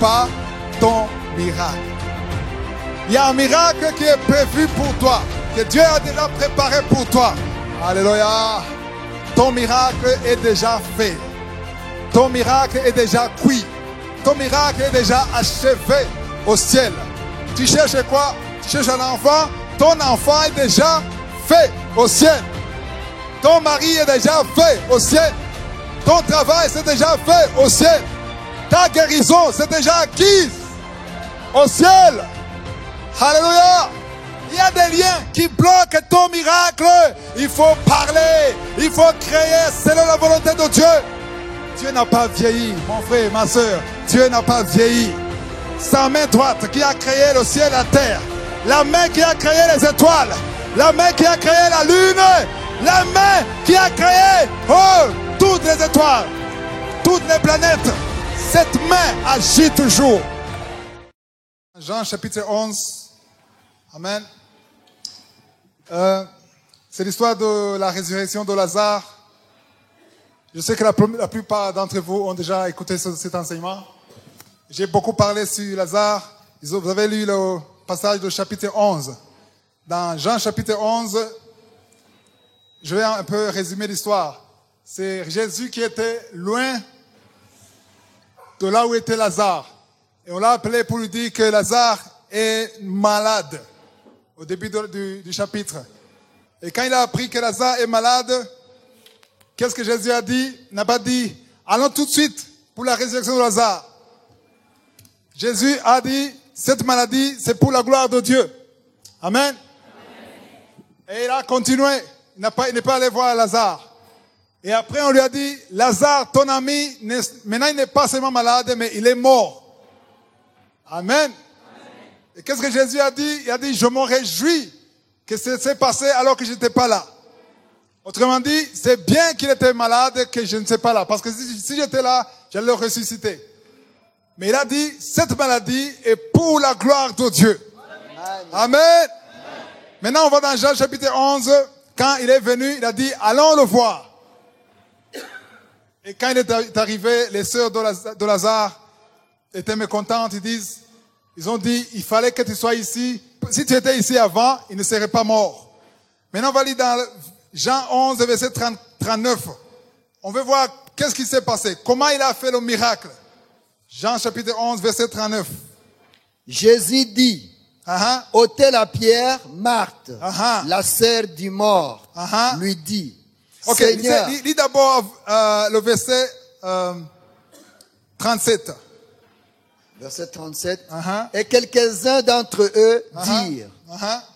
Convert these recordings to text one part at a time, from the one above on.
pas ton miracle. Il y a un miracle qui est prévu pour toi, que Dieu a déjà préparé pour toi. Alléluia. Ton miracle est déjà fait. Ton miracle est déjà cuit. Ton miracle est déjà achevé au ciel. Tu cherches quoi? Tu cherches un enfant? Ton enfant est déjà fait au ciel. Ton mari est déjà fait au ciel. Ton travail c'est déjà fait au ciel. Ta guérison c'est déjà acquise au ciel. Alléluia. Il y a des liens qui bloquent ton miracle. Il faut parler. Il faut créer selon la volonté de Dieu. Dieu n'a pas vieilli, mon frère, ma soeur. Dieu n'a pas vieilli. Sa main droite qui a créé le ciel et la terre. La main qui a créé les étoiles. La main qui a créé la lune. La main qui a créé toutes les étoiles. Toutes les planètes. Cette main agit toujours. Jean chapitre 11. Amen. C'est l'histoire de la résurrection de Lazare. Je sais que la plupart d'entre vous ont déjà écouté cet enseignement. J'ai beaucoup parlé sur Lazare. Vous avez lu le passage du chapitre 11. Dans Jean chapitre 11, je vais un peu résumer l'histoire. C'est Jésus qui était loin de là où était Lazare. Et on l'a appelé pour lui dire que Lazare est malade au début du chapitre. Et quand il a appris que Lazare est malade, qu'est-ce que Jésus a dit? Il n'a pas dit, allons tout de suite pour la résurrection de Lazare. Jésus a dit, cette maladie, c'est pour la gloire de Dieu. Amen. Et il a continué. Il n'est pas allé voir Lazare. Et après, on lui a dit, Lazare, ton ami, maintenant il n'est pas seulement malade, mais il est mort. Amen. Et qu'est-ce que Jésus a dit? Il a dit, je m'en réjouis que ça s'est passé alors que je n'étais pas là. Autrement dit, c'est bien qu'il était malade que je ne sais pas là. Parce que si j'étais là, j'allais le ressusciter. Mais il a dit, cette maladie est pour la gloire de Dieu. Amen. Amen. Maintenant, on va dans Jean chapitre 11. Quand il est venu, il a dit, allons le voir. Et quand il est arrivé, les sœurs de Lazare étaient mécontentes. Ils ont dit, il fallait que tu sois ici. Si tu étais ici avant, il ne serait pas mort. Maintenant, on va lire dans Jean 11, verset 39. On veut voir qu'est-ce qui s'est passé. Comment il a fait le miracle. Jean chapitre 11, verset 39. Jésus dit, ôtez la pierre, Marthe, la sœur du mort, lui dit, ok, Seigneur. Lis d'abord le verset 37. Verset 37. Et quelques-uns d'entre eux dirent,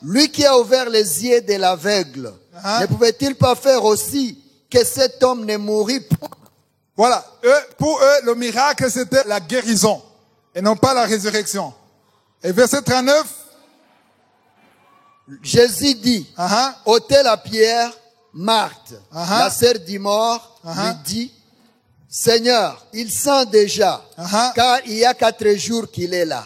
lui qui a ouvert les yeux de l'aveugle, ne pouvait-il pas faire aussi que cet homme ne mourût point? Voilà. Pour eux, le miracle, c'était la guérison et non pas la résurrection. Et verset 39. Jésus dit, ôtez la pierre, Marthe, la sœur du mort, lui dit, Seigneur, il sent déjà, car il y a 4 jours qu'il est là.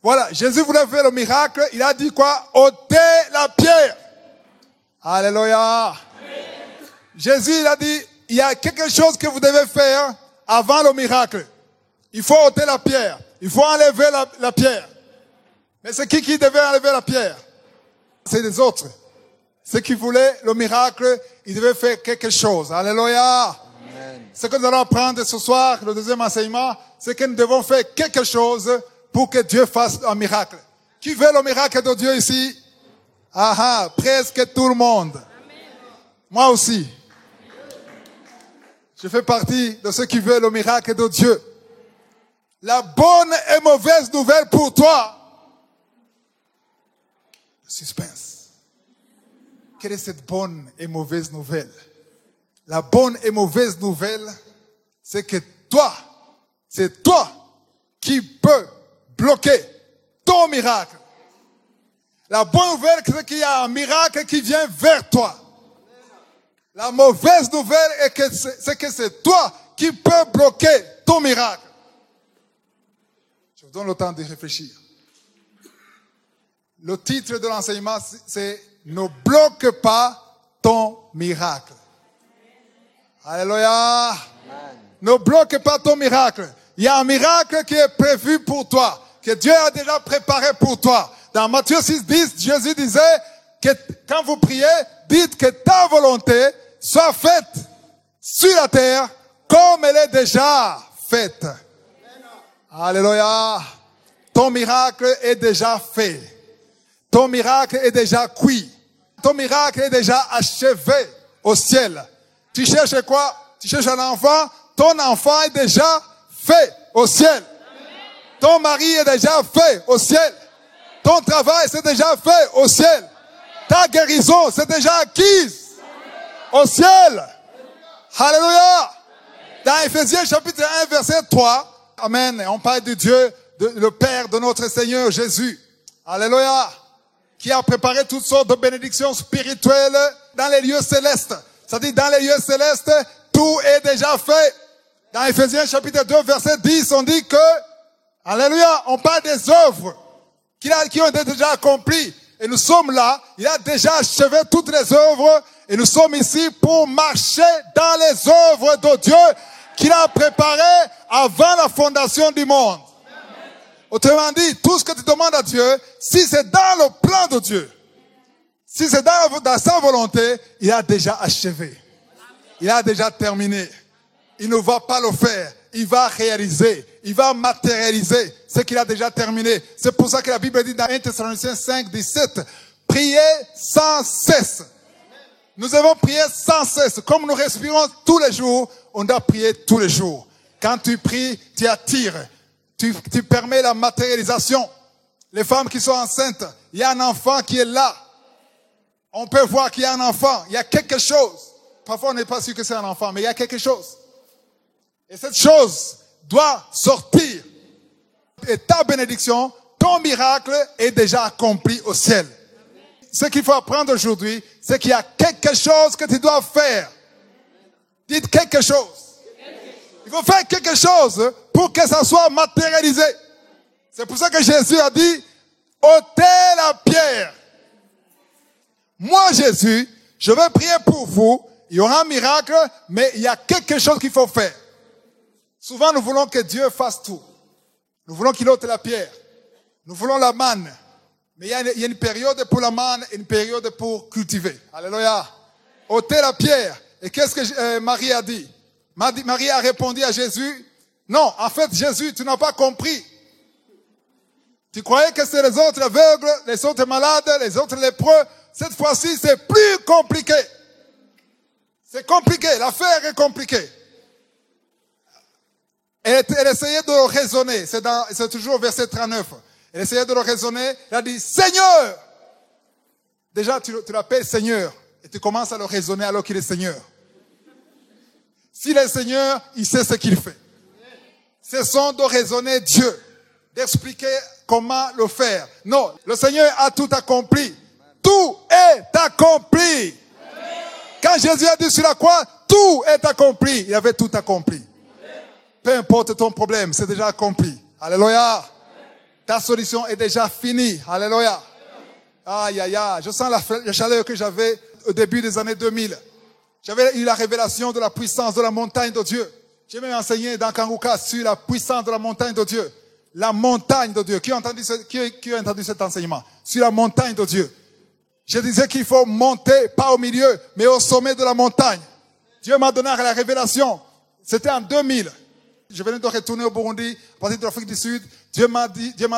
Voilà, Jésus voulait faire le miracle, il a dit quoi? Ôtez la pierre. Alléluia. Amen. Jésus, il a dit, il y a quelque chose que vous devez faire avant le miracle. Il faut ôter la pierre. Il faut enlever la pierre. Mais c'est qui devait enlever la pierre? C'est les autres. Ceux qui voulaient le miracle, ils devaient faire quelque chose. Alléluia. Amen. Ce que nous allons apprendre ce soir, le deuxième enseignement, c'est que nous devons faire quelque chose pour que Dieu fasse un miracle. Qui veut le miracle de Dieu ici? Presque tout le monde. Amen. Moi aussi. Je fais partie de ceux qui veulent le miracle de Dieu. La bonne et mauvaise nouvelle pour toi. Suspense. Quelle est cette bonne et mauvaise nouvelle? La bonne et mauvaise nouvelle, c'est que c'est toi qui peux bloquer ton miracle. La bonne nouvelle, c'est qu'il y a un miracle qui vient vers toi. La mauvaise nouvelle c'est que c'est toi qui peux bloquer ton miracle. Je vous donne le temps de réfléchir. Le titre de l'enseignement, c'est « Ne bloque pas ton miracle ». Alléluia. Ne bloque pas ton miracle. Il y a un miracle qui est prévu pour toi, que Dieu a déjà préparé pour toi. Dans Matthieu 6:10, Jésus disait que quand vous priez, dites que ta volonté soit faite sur la terre comme elle est déjà faite. Alléluia. Ton miracle est déjà fait. Ton miracle est déjà cuit. Ton miracle est déjà achevé au ciel. Tu cherches quoi? Tu cherches un enfant? Ton enfant est déjà fait au ciel. Ton mari est déjà fait au ciel. Ton travail, c'est déjà fait au ciel. Ta guérison, c'est déjà acquise au ciel. Alléluia. Dans Ephésiens chapitre 1, verset 3, amen, on parle de Dieu, le Père de notre Seigneur Jésus. Alléluia. Qui a préparé toutes sortes de bénédictions spirituelles dans les lieux célestes. C'est-à-dire, dans les lieux célestes, tout est déjà fait. Dans Ephésiens chapitre 2, verset 10, on dit que, alléluia, on parle des œuvres qui ont été déjà accomplies. Et nous sommes là, il a déjà achevé toutes les œuvres, et nous sommes ici pour marcher dans les œuvres de Dieu qu'il a préparées avant la fondation du monde. Autrement dit, tout ce que tu demandes à Dieu, si c'est dans le plan de Dieu, si c'est dans sa volonté, il a déjà achevé. Il a déjà terminé. Il ne va pas le faire. Il va réaliser. Il va matérialiser ce qu'il a déjà terminé. C'est pour ça que la Bible dit dans 1 Thessaloniciens 5, 17, priez sans cesse. Nous devons prier sans cesse. Comme nous respirons tous les jours, on doit prier tous les jours. Quand tu pries, tu attires. Tu permets la matérialisation. Les femmes qui sont enceintes, il y a un enfant qui est là. On peut voir qu'il y a un enfant. Il y a quelque chose. Parfois, on n'est pas sûr que c'est un enfant, mais il y a quelque chose. Et cette chose doit sortir. Et ta bénédiction, ton miracle est déjà accompli au ciel. Ce qu'il faut apprendre aujourd'hui, c'est qu'il y a quelque chose que tu dois faire. Dites quelque chose. Il faut faire quelque chose pour que ça soit matérialisé. C'est pour ça que Jésus a dit, ôtez la pierre. Moi, Jésus, je vais prier pour vous. Il y aura un miracle, mais il y a quelque chose qu'il faut faire. Souvent, nous voulons que Dieu fasse tout. Nous voulons qu'il ôte la pierre. Nous voulons la manne. Mais il y a une période pour la manne et une période pour cultiver. Alléluia. Ôtez la pierre. Et qu'est-ce que Marie a dit? Marie a répondu à Jésus, non, en fait, Jésus, tu n'as pas compris. Tu croyais que c'est les autres aveugles, les autres malades, les autres lépreux. Cette fois-ci, c'est plus compliqué. C'est compliqué. L'affaire est compliquée. Elle essayait de le raisonner. C'est toujours au verset 39. Elle essayait de le raisonner. Elle a dit, Seigneur! Déjà, tu l'appelles Seigneur. Et tu commences à le raisonner alors qu'il est Seigneur. S'il est Seigneur, il sait ce qu'il fait. Cessons de raisonner Dieu, d'expliquer comment le faire. Non, le Seigneur a tout accompli. Tout est accompli. Quand Jésus a dit sur la croix, tout est accompli. Il avait tout accompli. Peu importe ton problème, c'est déjà accompli. Alléluia. Ta solution est déjà finie. Alléluia. Aïe, aïe, aïe. Je sens la chaleur que j'avais au début des années 2000. J'avais eu la révélation de la puissance de la montagne de Dieu. J'ai même enseigné dans Kanguka sur la puissance de la montagne de Dieu. La montagne de Dieu. Qui a entendu cet enseignement? Sur la montagne de Dieu. Je disais qu'il faut monter, pas au milieu, mais au sommet de la montagne. Dieu m'a donné la révélation. C'était en 2000. Je venais de retourner au Burundi, partir de l'Afrique du Sud. Dieu m'a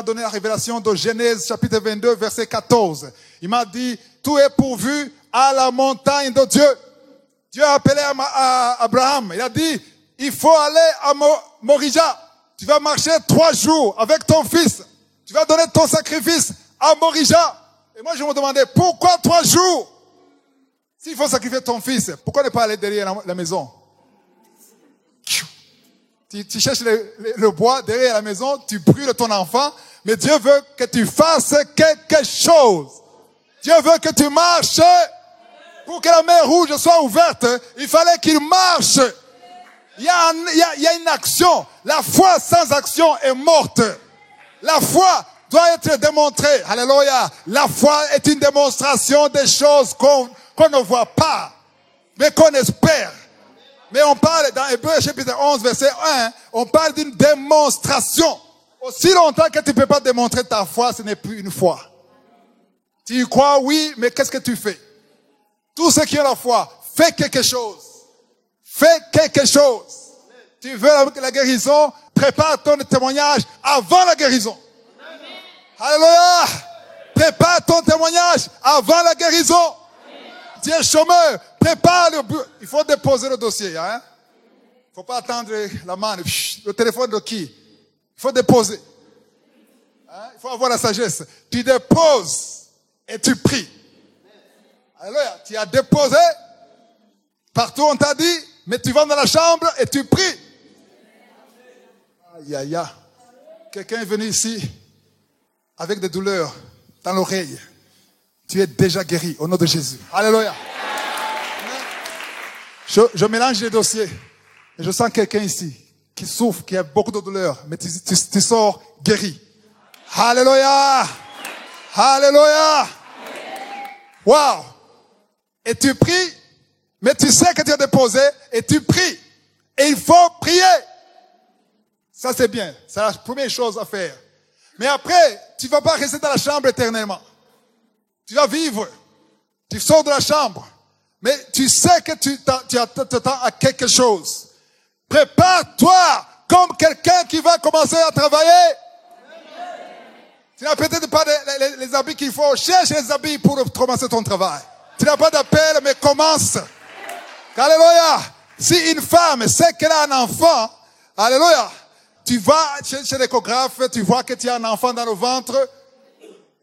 donné la révélation de Genèse chapitre 22, verset 14. Il m'a dit, tout est pourvu à la montagne de Dieu. Dieu a appelé à Abraham. Il a dit, il faut aller à Morija. Tu vas marcher 3 jours avec ton fils. Tu vas donner ton sacrifice à Morija. Et moi, je me demandais, pourquoi 3 jours? S'il faut sacrifier ton fils, pourquoi ne pas aller derrière la maison? Tu cherches le bois derrière la maison, tu brûles ton enfant, mais Dieu veut que tu fasses quelque chose. Dieu veut que tu marches. Pour que la mer rouge soit ouverte, il fallait qu'il marche. Il y a une action. La foi sans action est morte. La foi doit être démontrée. Alléluia. La foi est une démonstration des choses qu'on ne voit pas, mais qu'on espère. Mais on parle, dans Hébreux chapitre 11, verset 1, on parle d'une démonstration. Aussi longtemps que tu ne peux pas démontrer ta foi, ce n'est plus une foi. Tu y crois, oui, mais qu'est-ce que tu fais? Tous ceux qui ont la foi, fais quelque chose. Fais quelque chose. Tu veux la guérison, prépare ton témoignage avant la guérison. Alléluia. Prépare ton témoignage avant la guérison. Tu es chômeur, prépare le but. Il faut déposer le dossier. Hein? Il ne faut pas attendre la main. Le téléphone de qui? Il faut déposer. Hein? Il faut avoir la sagesse. Tu déposes et tu pries. Alléluia. Tu as déposé. Partout on t'a dit, mais tu vas dans la chambre et tu pries. Aïe, aïe, aïe. Quelqu'un est venu ici avec des douleurs dans l'oreille. Tu es déjà guéri au nom de Jésus. Alléluia. Je mélange les dossiers. Et je sens quelqu'un ici qui souffre, qui a beaucoup de douleurs, mais tu sors guéri. Alléluia. Alléluia. Wow. Et tu pries, mais tu sais que tu as déposé et tu pries. Et il faut prier. Ça c'est bien. C'est la première chose à faire. Mais après, tu ne vas pas rester dans la chambre éternellement. Tu vas vivre. Tu sors de la chambre. Mais tu sais que tu t'attends à quelque chose. Prépare-toi comme quelqu'un qui va commencer à travailler. Tu n'as peut-être pas les habits qu'il faut. Cherche les habits pour commencer ton travail. Tu n'as pas d'appel, mais commence. Alléluia. Si une femme sait qu'elle a un enfant, alléluia, tu vas chez l'échographe, tu vois que tu as un enfant dans le ventre.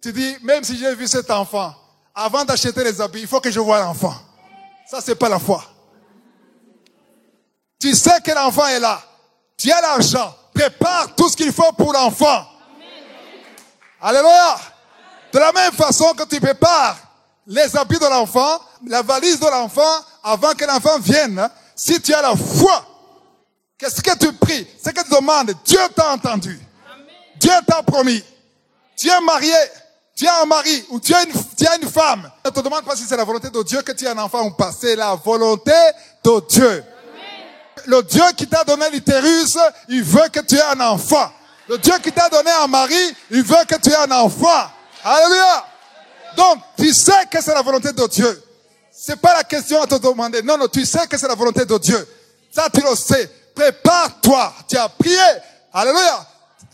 Tu dis, même si j'ai vu cet enfant, avant d'acheter les habits, il faut que je voie l'enfant. Ça, c'est pas la foi. Tu sais que l'enfant est là. Tu as l'argent. Prépare tout ce qu'il faut pour l'enfant. Alléluia. De la même façon que tu prépares les habits de l'enfant, la valise de l'enfant, avant que l'enfant vienne, si tu as la foi, qu'est-ce que tu pries? Ce que tu demandes, Dieu t'a entendu. Amen. Dieu t'a promis. Tu es marié, tu as un mari ou tu as une femme. Ne te demande pas si c'est la volonté de Dieu que tu aies un enfant ou pas. C'est la volonté de Dieu. Amen. Le Dieu qui t'a donné l'utérus, il veut que tu aies un enfant. Le Dieu qui t'a donné un mari, il veut que tu aies un enfant. Alléluia. Donc, tu sais que c'est la volonté de Dieu. C'est pas la question à te demander. Non, non, tu sais que c'est la volonté de Dieu. Ça, tu le sais. Prépare-toi. Tu as prié. Alléluia.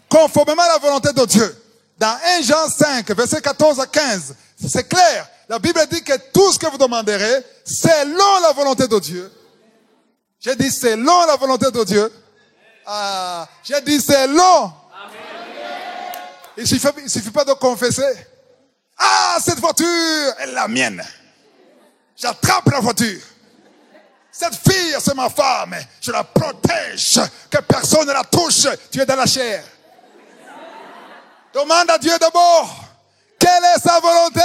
Conformément à la volonté de Dieu. Dans 1 Jean 5, versets 14 à 15, c'est clair. La Bible dit que tout ce que vous demanderez, selon la volonté de Dieu. J'ai dit selon la volonté de Dieu. J'ai dit selon. Il suffit pas de confesser. Cette voiture est la mienne. J'attrape la voiture. Cette fille, c'est ma femme. Je la protège. Que personne ne la touche. Tu es dans la chair. Demande à Dieu d'abord. Quelle est sa volonté?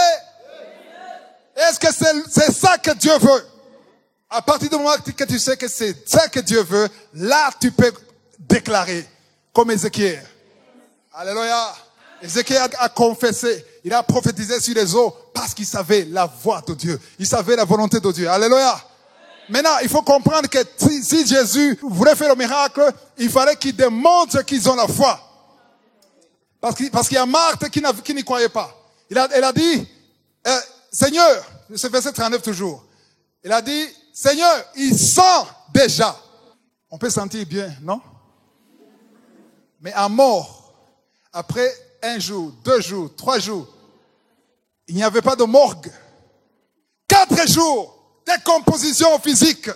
Est-ce que c'est ça que Dieu veut? À partir du moment que tu sais que c'est ça que Dieu veut, là tu peux déclarer. Comme Ézéchiel. Alléluia. Ézéchiel a confessé. Il a prophétisé sur les eaux parce qu'il savait la voix de Dieu. Il savait la volonté de Dieu. Alléluia. Maintenant, il faut comprendre que si Jésus voulait faire le miracle, il fallait qu'il démontre qu'ils ont la foi. Parce qu'il y a Marthe qui n'y croyait pas. Elle a dit, Seigneur, c'est verset 39 toujours. Elle a dit, Seigneur, il sent déjà. On peut sentir bien, non? Mais à mort, après 1 jour, 2 jours, 3 jours, il n'y avait pas de morgue. 4 jours, décomposition physique.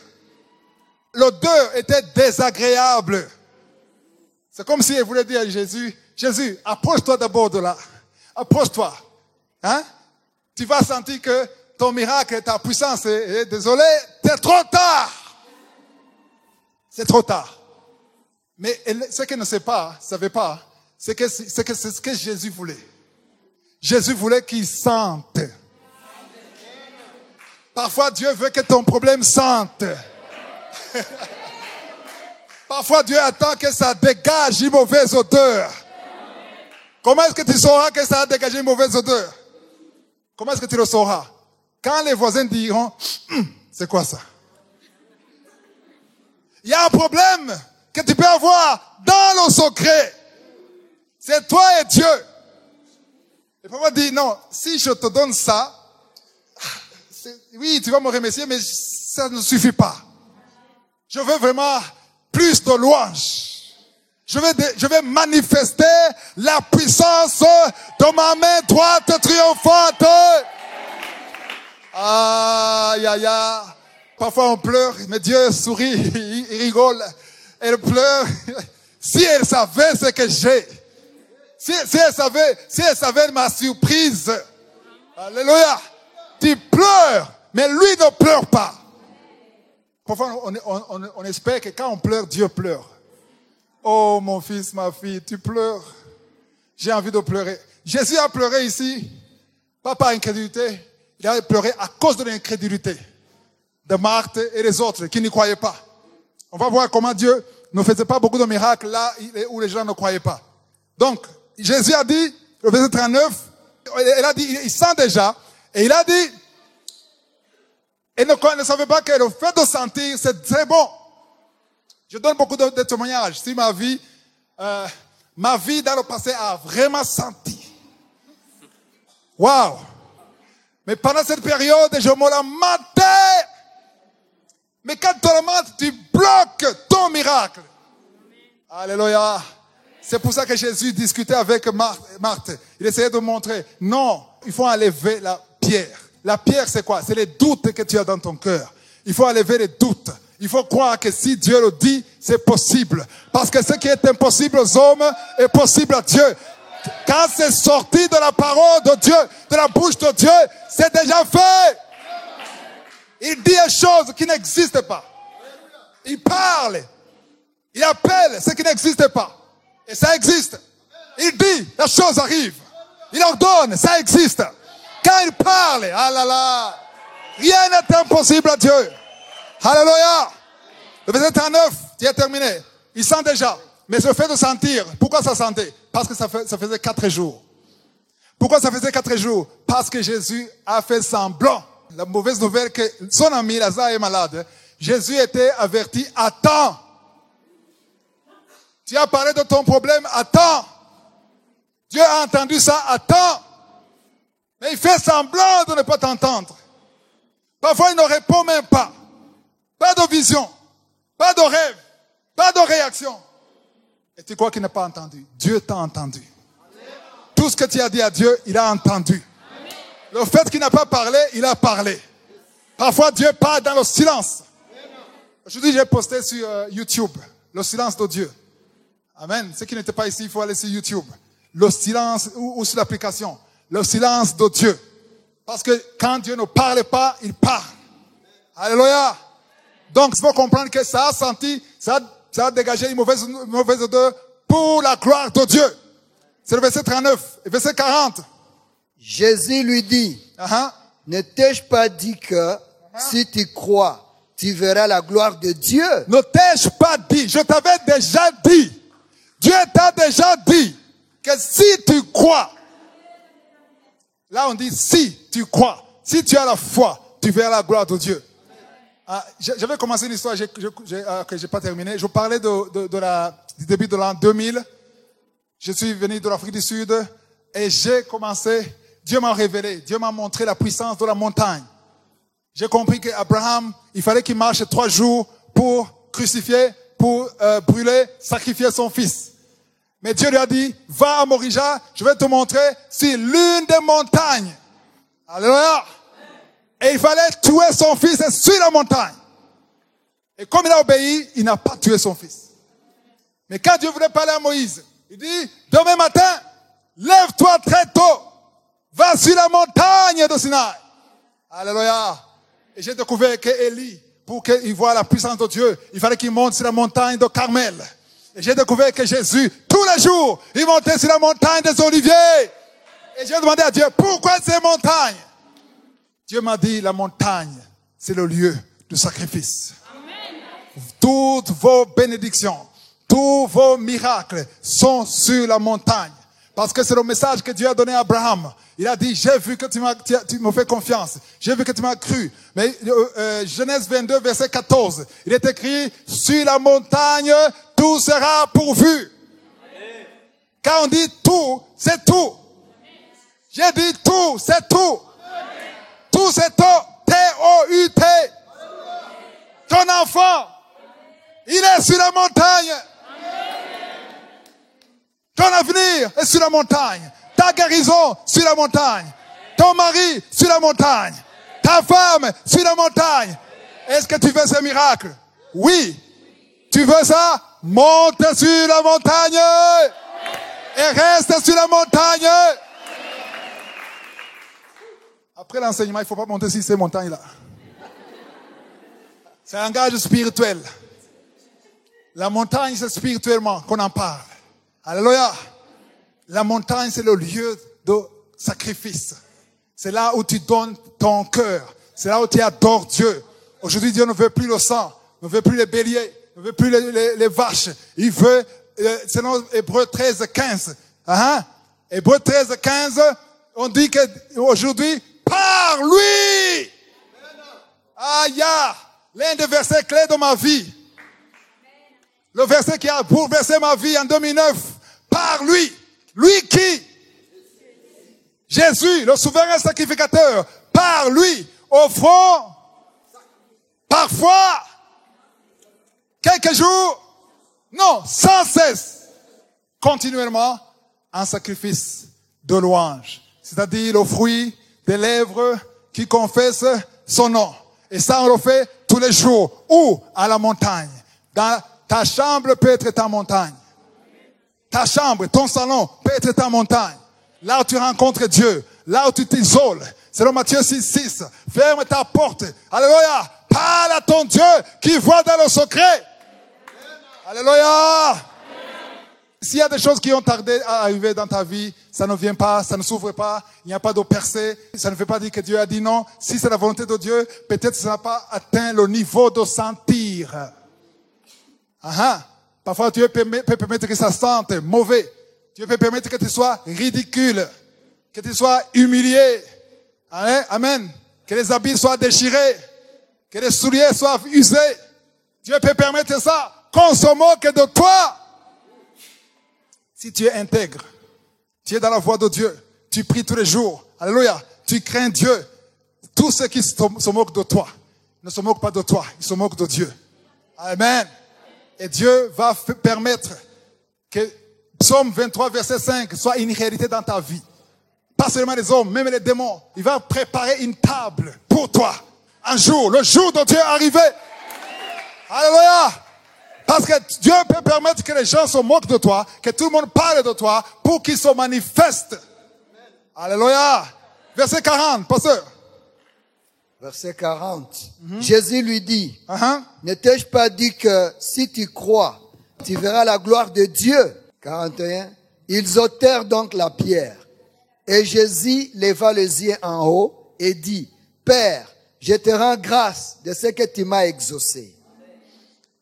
L'odeur était désagréable. C'est comme si elle voulait dire à Jésus, Jésus, approche-toi d'abord de là. Approche-toi. Hein? Tu vas sentir que ton miracle, ta puissance est désolé, c'est trop tard. C'est trop tard. Mais ce qu'elle ne savait pas, c'est que c'est ce que Jésus voulait. Jésus voulait qu'il sente. Parfois, Dieu veut que ton problème sente. Parfois, Dieu attend que ça dégage une mauvaise odeur. Comment est-ce que tu sauras que ça a dégagé une mauvaise odeur? Comment est-ce que tu le sauras? Quand les voisins diront, c'est quoi ça? Il y a un problème que tu peux avoir dans le secret. C'est toi et Dieu. Et papa dit, non, si je te donne ça, oui, tu vas me remercier, mais ça ne suffit pas. Je veux vraiment plus de louanges. Je vais manifester la puissance de ma main droite triomphante. Aïe, aïe, aïe. Parfois on pleure, mais Dieu sourit, il rigole. Elle pleure. Si elle savait ce que j'ai. Si elle savait ma surprise. Alléluia. Tu pleures, mais lui ne pleure pas. Parfois on espère que quand on pleure, Dieu pleure. Oh mon fils, ma fille, tu pleures. J'ai envie de pleurer. Jésus a pleuré ici, pas par incrédulité. Il a pleuré à cause de l'incrédulité de Marthe et les autres qui n'y croyaient pas. On va voir comment Dieu ne faisait pas beaucoup de miracles là où les gens ne croyaient pas. Donc, Jésus a dit, le verset 39, il a dit, il sent déjà, et il a dit, il ne savait pas que le fait de sentir, c'est très bon. Je donne beaucoup de témoignages. Si ma vie dans le passé a vraiment senti. Waouh! Mais pendant cette période, je me lamentais. Mais quand tu lamentes, tu bloques ton miracle. Alléluia. C'est pour ça que Jésus discutait avec Marthe. Il essayait de montrer, non, il faut enlever la pierre. La pierre, c'est quoi? C'est les doutes que tu as dans ton cœur. Il faut enlever les doutes. Il faut croire que si Dieu le dit, c'est possible. Parce que ce qui est impossible aux hommes est possible à Dieu. Quand c'est sorti de la parole de Dieu, de la bouche de Dieu, c'est déjà fait. Il dit des choses qui n'existent pas. Il parle. Il appelle ce qui n'existe pas. Et ça existe. Il dit, la chose arrive. Il ordonne, ça existe. Quand il parle, ah là là, rien n'est impossible à Dieu. Alléluia. Le verset 39, tu as terminé. Il sent déjà. Mais ce fait de sentir, pourquoi ça sentait? Parce que ça faisait 4 jours. Pourquoi ça faisait 4 jours? Parce que Jésus a fait semblant. La mauvaise nouvelle que son ami Lazare est malade. Jésus était averti à temps. Tu as parlé de ton problème à temps. Dieu a entendu ça à temps. Mais il fait semblant de ne pas t'entendre. Parfois, il ne répond même pas. Pas de vision, pas de rêve, pas de réaction. Et tu crois qu'il n'a pas entendu? Dieu t'a entendu. Tout ce que tu as dit à Dieu, il a entendu. Le fait qu'il n'a pas parlé, il a parlé. Parfois, Dieu parle dans le silence. Aujourd'hui, j'ai posté sur YouTube le silence de Dieu. Amen. Ceux qui n'étaient pas ici, il faut aller sur YouTube. Le silence, ou sur l'application. Le silence de Dieu. Parce que quand Dieu ne parle pas, il parle. Alléluia. Donc, il faut comprendre que ça a senti, ça a dégagé une mauvaise odeur pour la gloire de Dieu. C'est le verset 39 et verset 40. Jésus lui dit, ne t'ai-je pas dit que si tu crois, tu verras la gloire de Dieu? Ne t'ai-je pas dit, je t'avais déjà dit. Dieu t'a déjà dit que si tu crois, là on dit si tu crois, si tu as la foi, tu verras la gloire de Dieu. J'avais commencé une histoire que j'ai pas terminée. Je parlais du début de l'an 2000. Je suis venu de l'Afrique du Sud et j'ai commencé. Dieu m'a révélé, Dieu m'a montré la puissance de la montagne. J'ai compris qu'Abraham, il fallait qu'il marche 3 jours pour crucifier, pour brûler, sacrifier son fils. Mais Dieu lui a dit, va à Morija, je vais te montrer sur l'une des montagnes. Alléluia. Et il fallait tuer son fils sur la montagne. Et comme il a obéi, il n'a pas tué son fils. Mais quand Dieu voulait parler à Moïse, il dit, demain matin, lève-toi très tôt, va sur la montagne de Sinaï. Alléluia. Et j'ai découvert qu'Élie, pour qu'il voie la puissance de Dieu, il fallait qu'il monte sur la montagne de Carmel. Et j'ai découvert que Jésus, tous les jours, il montait sur la montagne des Oliviers. Et j'ai demandé à Dieu, pourquoi ces montagnes? Dieu m'a dit, la montagne, c'est le lieu du sacrifice. Amen. Toutes vos bénédictions, tous vos miracles sont sur la montagne. Parce que c'est le message que Dieu a donné à Abraham. Il a dit, j'ai vu que tu me fais confiance. J'ai vu que tu m'as cru. Mais Genèse 22, verset 14, il est écrit, sur la montagne, tout sera pourvu. Quand on dit tout, c'est tout. J'ai dit tout, c'est tout. Tout, c'est T-O-U-T. Ton enfant, il est sur la montagne. Ton avenir est sur la montagne. Ta guérison sur la montagne. Ton mari sur la montagne. Ta femme sur la montagne. Est-ce que tu veux ce miracle? Oui. Tu veux ça? Monte sur la montagne. Et reste sur la montagne. Après l'enseignement, il ne faut pas monter sur ces montagnes-là. C'est un langage spirituel. La montagne, c'est spirituellement qu'on en parle. Alléluia. La montagne, c'est le lieu de sacrifice. C'est là où tu donnes ton cœur. C'est là où tu adores Dieu. Aujourd'hui, Dieu ne veut plus le sang, ne veut plus les béliers, ne veut plus les vaches. Il veut, selon Hébreux 13, 15. Hébreux 13, 15, on dit qu'aujourd'hui, par lui. Aïe, l'un des versets clés de ma vie. Le verset qui a bouleversé ma vie en 2009. Par lui. Lui qui? Jésus, le souverain sacrificateur. Par lui. Offrons. Parfois. Quelques jours. Non, sans cesse. Continuellement. Un sacrifice de louange. C'est-à-dire le fruit des lèvres qui confessent son nom. Et ça, on le fait tous les jours. Où? À la montagne. Ta chambre peut être ta montagne. Ta chambre, ton salon peut être ta montagne. Là où tu rencontres Dieu. Là où tu t'isoles. Selon Matthieu 6, 6. Ferme ta porte. Alléluia. Parle à ton Dieu qui voit dans le secret. Alléluia. S'il y a des choses qui ont tardé à arriver dans ta vie, ça ne vient pas, ça ne s'ouvre pas, il n'y a pas de percée, ça ne veut pas dire que Dieu a dit non. Si c'est la volonté de Dieu, peut-être ça n'a pas atteint le niveau de sentir. Parfois, Dieu peut permettre que ça sente mauvais. Dieu peut permettre que tu sois ridicule, que tu sois humilié. Amen. Que les habits soient déchirés, que les souliers soient usés. Dieu peut permettre ça, qu'on se moque de toi. Si tu es intègre, tu es dans la voie de Dieu, tu pries tous les jours, alléluia, tu crains Dieu, tous ceux qui se moquent de toi ne se moquent pas de toi, ils se moquent de Dieu. Amen. Et Dieu va permettre que Psaume 23, verset 5 soit une réalité dans ta vie. Pas seulement les hommes, même les démons. Il va préparer une table pour toi. Un jour, le jour de Dieu est arrivé. Alléluia. Parce que Dieu peut permettre que les gens se moquent de toi, que tout le monde parle de toi pour qu'ils se manifestent. Alléluia. Verset 40, pasteur. Verset 40. Jésus lui dit, ne t'ai-je pas dit que si tu crois, tu verras la gloire de Dieu? 41. Ils ôtèrent donc la pierre. Et Jésus leva les yeux en haut et dit, Père, je te rends grâce de ce que tu m'as exaucé.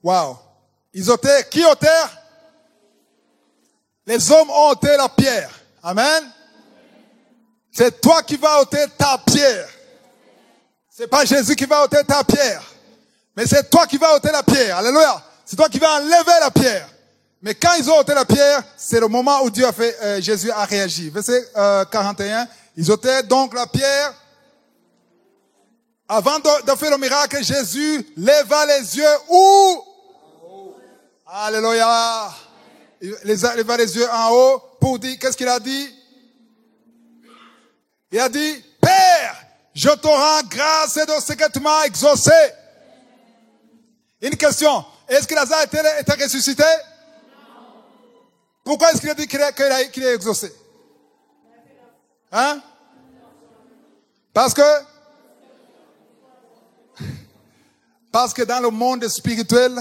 Wow. Ils ôtèrent, qui ôtèrent? Les hommes ont ôté la pierre. Amen. C'est toi qui vas ôter ta pierre. C'est pas Jésus qui va ôter ta pierre. Mais c'est toi qui vas ôter la pierre. Alléluia. C'est toi qui vas enlever la pierre. Mais quand ils ont ôté la pierre, c'est le moment où Dieu a fait, Jésus a réagi. Verset 41. Ils ôtaient donc la pierre. Avant de faire le miracle, Jésus leva les yeux où? Alléluia. Il leva les yeux en haut pour dire, qu'est-ce qu'il a dit? Il a dit, Père, je te rends grâce de ce que tu m'as exaucé. Une question. Est-ce que Lazare était ressuscité? Pourquoi est-ce qu'il a dit qu'il est exaucé? Parce que dans le monde spirituel,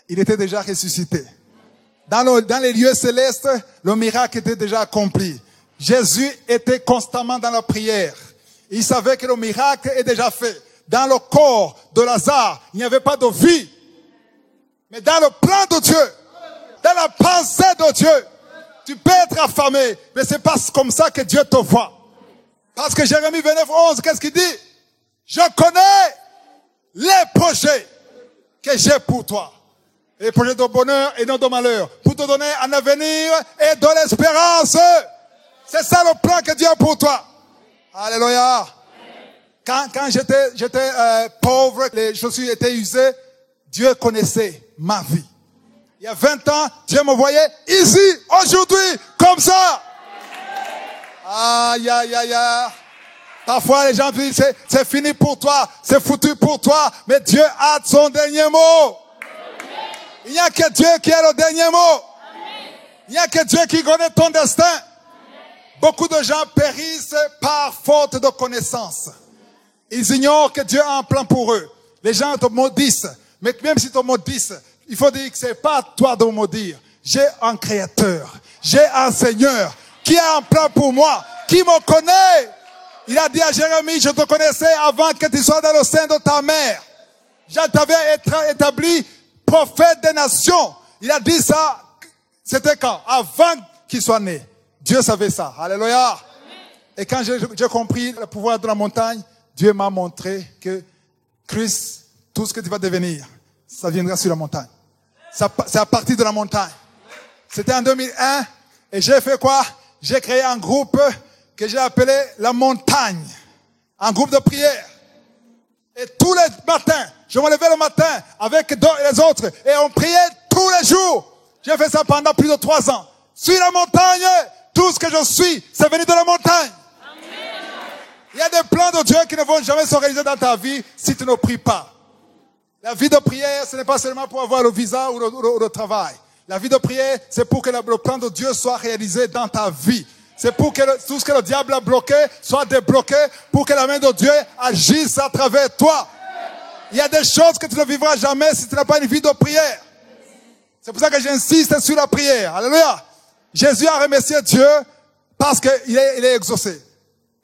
il était déjà ressuscité. Dans les lieux célestes, le miracle était déjà accompli. Jésus était constamment dans la prière. Il savait que le miracle est déjà fait. Dans le corps de Lazare, il n'y avait pas de vie. Mais dans le plan de Dieu, dans la pensée de Dieu, tu peux être affamé, mais c'est pas comme ça que Dieu te voit. Parce que Jérémie 29, 11, qu'est-ce qu'il dit? Je connais les projets que j'ai pour toi. Les projets de bonheur et non de malheur. Pour te donner un avenir et de l'espérance. C'est ça le plan que Dieu a pour toi. Alléluia. Quand j'étais pauvre, les chaussures étaient usées, Dieu connaissait ma vie. Il y a 20 ans, Dieu me voyait ici, aujourd'hui, comme ça. Aïe, aïe, aïe, aïe. Parfois, les gens disent, c'est fini pour toi, c'est foutu pour toi, mais Dieu a son dernier mot. Il n'y a que Dieu qui a le dernier mot. Il n'y a que Dieu qui connaît ton destin. Beaucoup de gens périssent par faute de connaissance. Ils ignorent que Dieu a un plan pour eux. Les gens te maudissent. Mais même si te maudissent, il faut dire que c'est pas toi de me maudire. J'ai un créateur. J'ai un Seigneur qui a un plan pour moi, qui me connaît. Il a dit à Jérémie, je te connaissais avant que tu sois dans le sein de ta mère. Je t'avais établi prophète des nations. Il a dit ça, c'était quand? Avant qu'il soit né. Dieu savait ça. Alléluia. Et quand j'ai compris le pouvoir de la montagne, Dieu m'a montré que Christ, tout ce que tu vas devenir, ça viendra sur la montagne. C'est à partir de la montagne. C'était en 2001. Et j'ai fait quoi? J'ai créé un groupe que j'ai appelé la montagne. Un groupe de prière. Et tous les matins, je me levais le matin avec les autres et on priait tous les jours. J'ai fait ça pendant plus de 3 ans. Sur la montagne, tout ce que je suis, c'est venu de la montagne. Amen. Il y a des plans de Dieu qui ne vont jamais se réaliser dans ta vie si tu ne pries pas. La vie de prière, ce n'est pas seulement pour avoir le visa ou le travail. La vie de prière, c'est pour que le plan de Dieu soit réalisé dans ta vie. C'est pour que tout ce que le diable a bloqué soit débloqué, pour que la main de Dieu agisse à travers toi. Il y a des choses que tu ne vivras jamais si tu n'as pas une vie de prière. C'est pour ça que j'insiste sur la prière. Alléluia. Jésus a remercié Dieu parce qu'il est exaucé.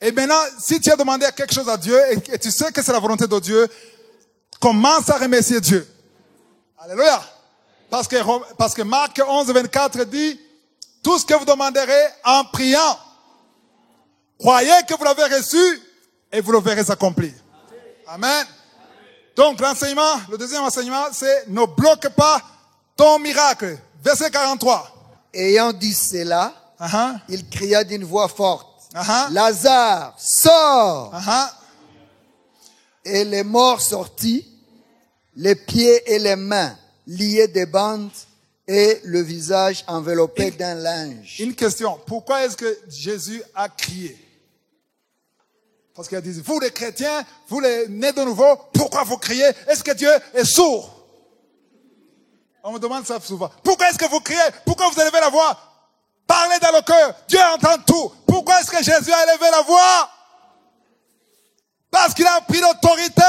Et maintenant, si tu as demandé quelque chose à Dieu et tu sais que c'est la volonté de Dieu, commence à remercier Dieu. Alléluia. Parce que Marc 11, 24 dit, tout ce que vous demanderez en priant, croyez que vous l'avez reçu et vous le verrez accompli. Amen. Donc l'enseignement, le deuxième enseignement, c'est ne bloque pas ton miracle. Verset 43. Ayant dit cela, il cria d'une voix forte, Lazare, sors! Et les morts sortis, les pieds et les mains liés des bandes et le visage enveloppé d'un linge. Une question, pourquoi est-ce que Jésus a crié? Parce qu'il a dit, vous les chrétiens, vous les nés de nouveau, pourquoi vous criez? Est-ce que Dieu est sourd? On me demande ça souvent. Pourquoi est-ce que vous criez? Pourquoi vous élevez la voix? Parlez dans le cœur. Dieu entend tout. Pourquoi est-ce que Jésus a élevé la voix? Parce qu'il a pris l'autorité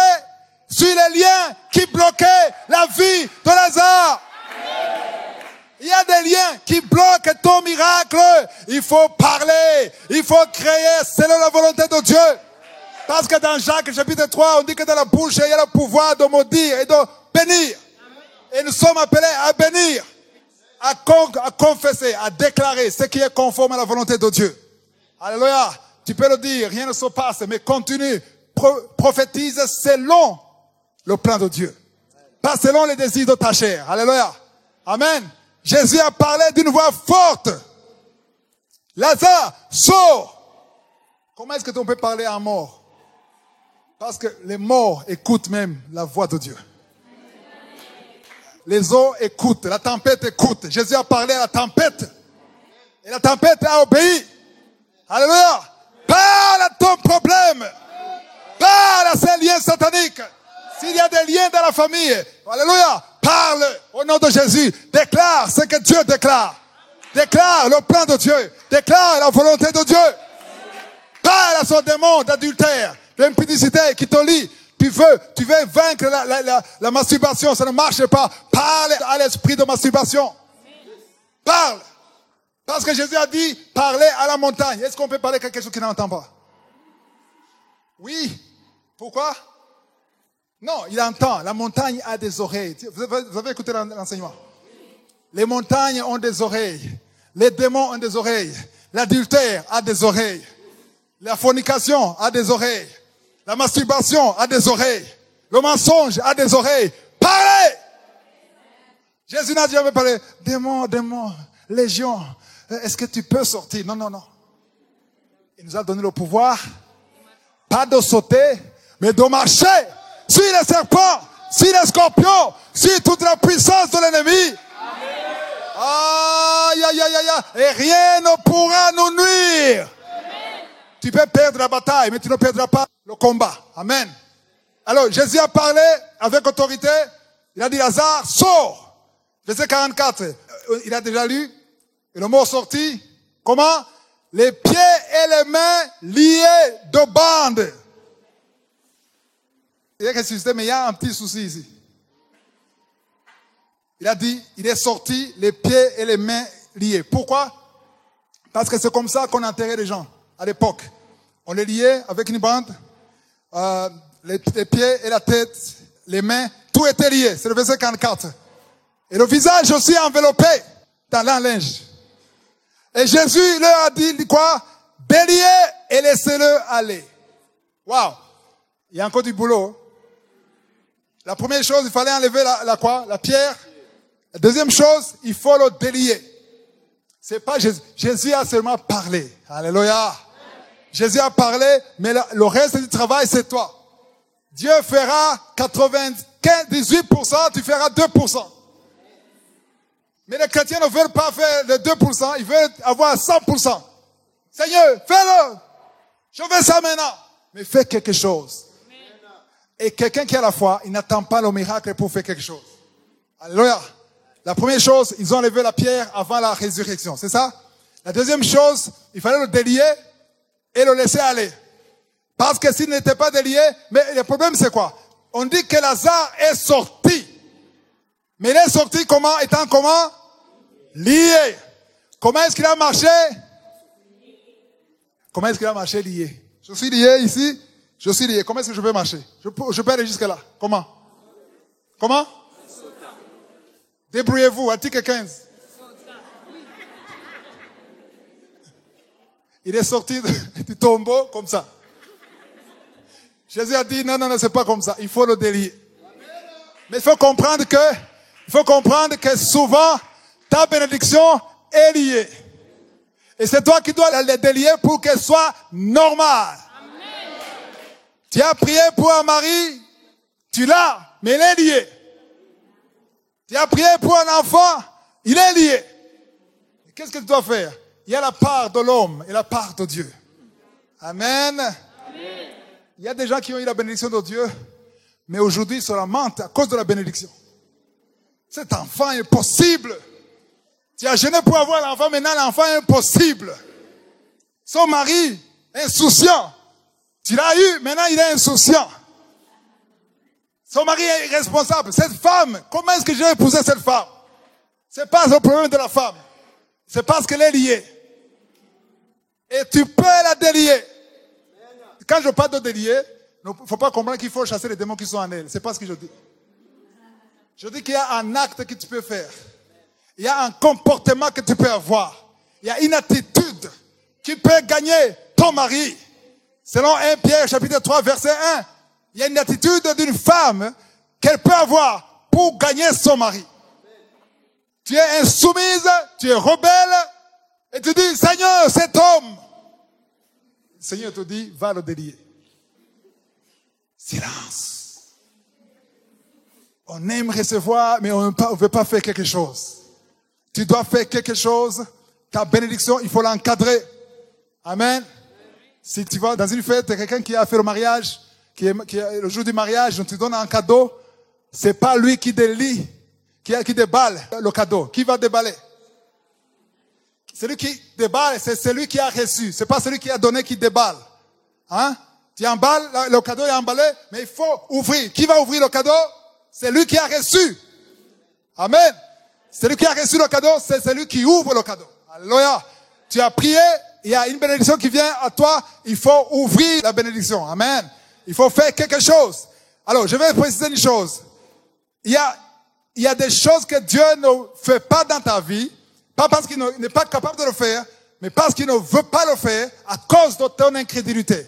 sur les liens qui bloquaient la vie de Lazare. Il y a des liens qui bloquent ton miracle. Il faut parler. Il faut créer selon la volonté de Dieu. Parce que dans Jacques chapitre 3, on dit que dans la bouche, il y a le pouvoir de maudire et de bénir. Et nous sommes appelés à bénir, à confesser, à déclarer ce qui est conforme à la volonté de Dieu. Alléluia. Tu peux le dire, rien ne se passe, mais continue. Prophétise selon le plan de Dieu. Pas selon les désirs de ta chair. Alléluia. Amen. Jésus a parlé d'une voix forte. Lazare, sors. Comment est-ce que tu peux parler à un mort? Parce que les morts écoutent même la voix de Dieu. Les eaux écoutent, la tempête écoute. Jésus a parlé à la tempête. Et la tempête a obéi. Alléluia. Parle à ton problème. Parle à ces liens sataniques. S'il y a des liens dans la famille, alléluia, parle au nom de Jésus. Déclare ce que Dieu déclare. Déclare le plan de Dieu. Déclare la volonté de Dieu. Parle à son démon d'adultère, d'impudicité qui te lie. Tu veux vaincre la masturbation, ça ne marche pas. Parle à l'esprit de masturbation. Parle. Parce que Jésus a dit, parlez à la montagne. Est-ce qu'on peut parler à quelque chose qui n'entend pas? Oui. Pourquoi? Non, il entend. La montagne a des oreilles. Vous avez écouté l'enseignement? Les montagnes ont des oreilles. Les démons ont des oreilles. L'adultère a des oreilles. La fornication a des oreilles. La masturbation a des oreilles. Le mensonge a des oreilles. Parlez! Jésus n'a jamais parlé. Démon, légion. Est-ce que tu peux sortir? Non. Il nous a donné le pouvoir. Pas de sauter, mais de marcher sur les serpents, sur les scorpions, sur toute la puissance de l'ennemi. Aïe. Et rien ne pourra nous nuire. Tu peux perdre la bataille, mais tu ne perdras pas le combat. Amen. Alors, Jésus a parlé avec autorité. Il a dit, Lazare, sors. Verset 44. Il a déjà lu. Et le mot sorti. Comment? Les pieds et les mains liés de bandes. Il est ressuscité, mais il y a un petit souci ici. Il a dit, il est sorti, les pieds et les mains liés. Pourquoi? Parce que c'est comme ça qu'on enterrait les gens à l'époque. On les liait avec une bande, les pieds et la tête, les mains, tout était lié. C'est le verset 44. Et le visage aussi enveloppé dans un linge. Et Jésus leur a dit quoi? Déliez et laissez-le aller. Waouh! Il y a encore du boulot. La première chose, il fallait enlever la pierre. La deuxième chose, il faut le délier. C'est pas Jésus. Jésus a seulement parlé. Alléluia. Jésus a parlé, mais le reste du travail, c'est toi. Dieu fera 98%, tu feras 2%. Mais les chrétiens ne veulent pas faire les 2%, ils veulent avoir 100%. Seigneur, fais-le. Je veux ça maintenant. Mais fais quelque chose. Et quelqu'un qui a la foi, il n'attend pas le miracle pour faire quelque chose. Alléluia. La première chose, ils ont enlevé la pierre avant la résurrection. C'est ça? La deuxième chose, il fallait le délier et le laisser aller. Parce que s'il n'était pas délié, mais le problème c'est quoi? On dit que Lazare est sorti. Mais il est sorti comment? Étant comment? Lié. Comment est-ce qu'il a marché? Comment est-ce qu'il a marché lié? Je suis lié ici. Je suis lié. Comment est-ce que je peux marcher? Je peux aller jusque là. Comment? Débrouillez-vous. Article 15. Il est sorti du tombeau comme ça. Jésus a dit non, c'est pas comme ça. Il faut le délier. Mais il faut comprendre que souvent ta bénédiction est liée. Et c'est toi qui dois la délier pour qu'elle soit normale. Amen. Tu as prié pour un mari, tu l'as, mais il est lié. Tu as prié pour un enfant, il est lié. Qu'est-ce que tu dois faire? Il y a la part de l'homme et la part de Dieu. Amen. Amen. Il y a des gens qui ont eu la bénédiction de Dieu, mais aujourd'hui ils se lamentent à cause de la bénédiction. Cet enfant est impossible. Tu as jeûné pour avoir l'enfant, maintenant l'enfant est impossible. Son mari, insouciant. Tu l'as eu, maintenant il est insouciant. Son mari est irresponsable. Cette femme, comment est-ce que j'ai épousé cette femme? C'est pas le problème de la femme. C'est parce qu'elle est liée. Et tu peux la délier. Quand je parle de délier, il ne faut pas comprendre qu'il faut chasser les démons qui sont en elle. C'est pas ce que je dis. Je dis qu'il y a un acte que tu peux faire. Il y a un comportement que tu peux avoir. Il y a une attitude qui peut gagner ton mari. Selon 1 Pierre chapitre 3 verset 1, il y a une attitude d'une femme qu'elle peut avoir pour gagner son mari. Tu es insoumise, tu es rebelle, et tu dis, Seigneur, cet homme. Le Seigneur te dit, va le délier. Silence. On aime recevoir, mais on ne veut pas faire quelque chose. Tu dois faire quelque chose. Ta bénédiction, il faut l'encadrer. Amen. Si tu vas dans une fête, quelqu'un qui a fait le mariage, qui est le jour du mariage, on te donne un cadeau, c'est pas lui qui délie, qui déballe le cadeau. Qui va déballer? Celui qui déballe, c'est celui qui a reçu. C'est pas celui qui a donné qui déballe. Hein? Tu emballes, le cadeau est emballé, mais il faut ouvrir. Qui va ouvrir le cadeau? C'est lui qui a reçu. Amen. Celui qui a reçu le cadeau, c'est celui qui ouvre le cadeau. Alléluia. Tu as prié, il y a une bénédiction qui vient à toi, il faut ouvrir la bénédiction. Amen. Il faut faire quelque chose. Alors, je vais préciser une chose. Il y a des choses que Dieu ne fait pas dans ta vie, pas parce qu'il n'est pas capable de le faire, mais parce qu'il ne veut pas le faire à cause de ton incrédulité.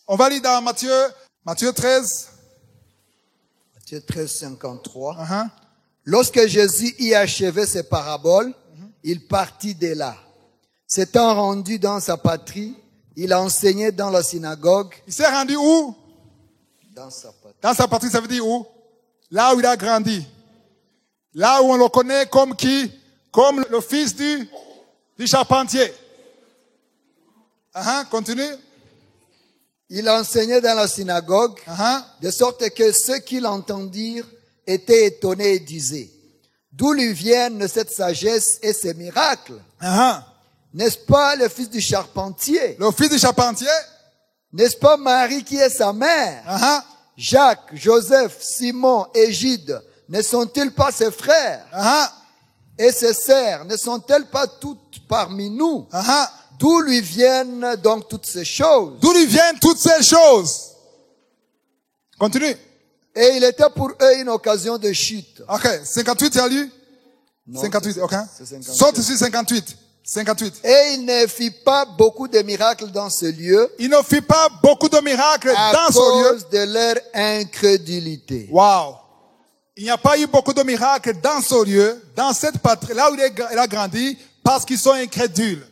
On va lire dans Matthieu 13. Matthieu 13, 53. Lorsque Jésus y achevait ses paraboles, il partit de là. S'étant rendu dans sa patrie, il enseignait dans la synagogue. Il s'est rendu où? Dans sa patrie. Dans sa patrie, ça veut dire où? Là où il a grandi. Là où on le connaît comme qui? Comme le fils du charpentier. Continue. Il enseignait dans la synagogue, de sorte que ceux qui l'entendirent étaient étonnés et disaient, d'où lui viennent cette sagesse et ces miracles? N'est-ce pas le fils du charpentier? Le fils du charpentier? N'est-ce pas Marie qui est sa mère? Jacques, Joseph, Simon et Jude, ne sont-ils pas ses frères? Et ses sœurs, ne sont-elles pas toutes parmi nous? D'où lui viennent donc toutes ces choses? D'où lui viennent toutes ces choses? Continue. Et il était pour eux une occasion de chute. Ok, 58 tu as lu? Non, 58, ok. Saute sur 58. 58. Et il ne fit pas beaucoup de miracles dans ce lieu. Il ne fit pas beaucoup de miracles dans ce lieu. À cause de leur incrédulité. Wow. Il n'y a pas eu beaucoup de miracles dans ce lieu, dans cette patrie, là où il a grandi, parce qu'ils sont incrédules.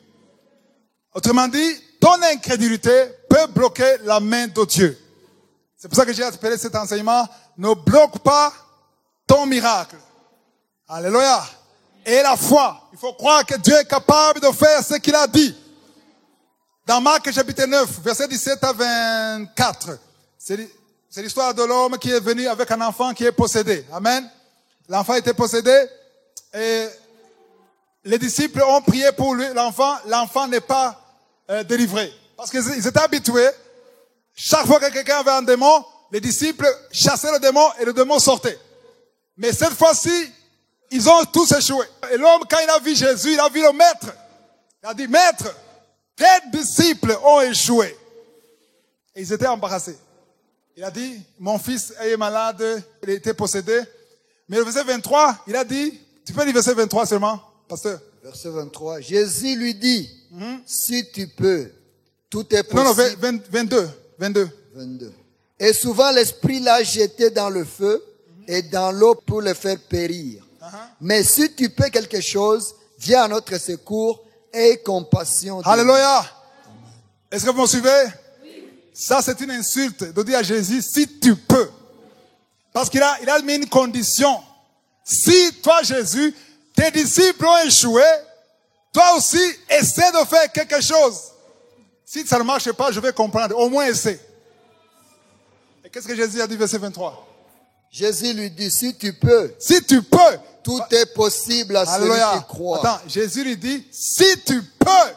Autrement dit, ton incrédulité peut bloquer la main de Dieu. C'est pour ça que j'ai appelé cet enseignement, ne bloque pas ton miracle. Alléluia. Et la foi. Il faut croire que Dieu est capable de faire ce qu'il a dit. Dans Marc chapitre 9, verset 17 à 24. C'est l'histoire de l'homme qui est venu avec un enfant qui est possédé. Amen. L'enfant était possédé et les disciples ont prié pour lui, l'enfant. L'enfant n'est pas délivré. Parce qu'ils étaient habitués. Chaque fois que quelqu'un avait un démon, les disciples chassaient le démon et le démon sortait. Mais cette fois-ci, ils ont tous échoué. Et l'homme, quand il a vu Jésus, il a vu le maître. Il a dit, maître, tes disciples ont échoué. Et ils étaient embarrassés. Il a dit, mon fils est malade, il était possédé. Mais le verset 23, il a dit, tu peux lire verset 23 seulement, pasteur? Verset 23, Jésus lui dit, si tu peux, tout est possible. Non, 22. Et souvent l'esprit l'a jeté dans le feu et dans l'eau pour le faire périr. Mais si tu peux quelque chose, viens à notre secours et compassion. Alléluia. Est-ce que vous me suivez? Ça, c'est une insulte de dire à Jésus, si tu peux. Parce qu'il a mis une condition. Si toi, Jésus, tes disciples ont échoué, toi aussi, essaie de faire quelque chose. Si ça ne marche pas, je vais comprendre. Au moins, essaie. Et qu'est-ce que Jésus a dit, verset 23? Jésus lui dit, si tu peux. Si tu peux. Tout est possible à celui qui croit. Attends, Jésus lui dit, si tu peux.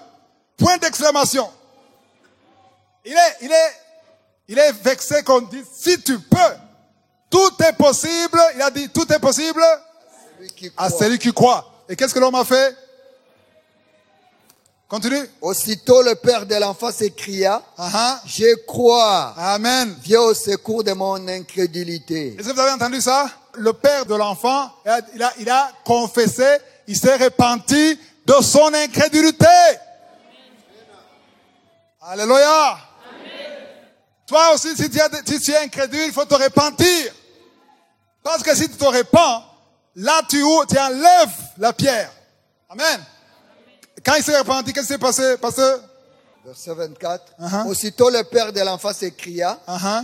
Point d'exclamation. Il est vexé qu'on dise, si tu peux. Tout est possible. Il a dit, tout est possible à celui qui croit. Et qu'est-ce que l'homme a fait? Continue. Aussitôt le père de l'enfant s'écria, je crois. Amen. Viens au secours de mon incrédulité. Est-ce que vous avez entendu ça? Le père de l'enfant, il a confessé, il s'est repenti de son incrédulité. Alléluia. Amen. Toi aussi, si tu es incrédule, il faut te repentir. Parce que si tu te repens, là tu enlèves la pierre. Amen. Quand il s'est repenti, qu'est-ce qui s'est passé, pasteur? Verset 24. Aussitôt le père de l'enfant s'écria,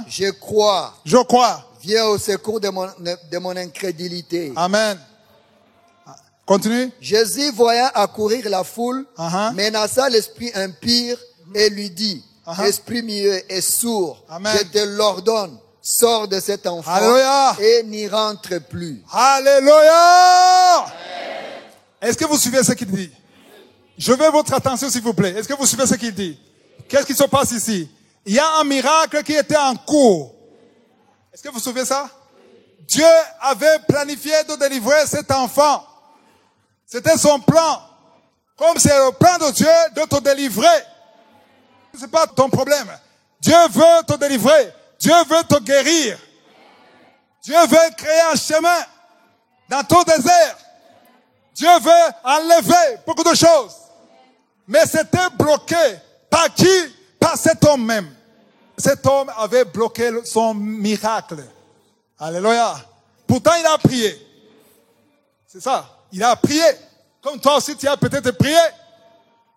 je crois. Je crois. Viens au secours de mon incrédulité. Amen. Continue. Jésus, voyant accourir la foule, menaça l'esprit impur et lui dit, esprit muet et sourd, je te l'ordonne, sors de cet enfant. Alléluia. Et n'y rentre plus. Alléluia. Est-ce que vous suivez ce qu'il dit? Je veux votre attention, s'il vous plaît. Est-ce que vous suivez ce qu'il dit? Qu'est-ce qui se passe ici? Il y a un miracle qui était en cours. Est-ce que vous suivez ça? Dieu avait planifié de délivrer cet enfant. C'était son plan. Comme c'est le plan de Dieu de te délivrer. C'est pas ton problème. Dieu veut te délivrer. Dieu veut te guérir. Dieu veut créer un chemin dans ton désert. Dieu veut enlever beaucoup de choses. Mais c'était bloqué. Par qui? Par cet homme même. Cet homme avait bloqué son miracle. Alléluia. Pourtant, il a prié. C'est ça. Il a prié. Comme toi aussi, tu as peut-être prié.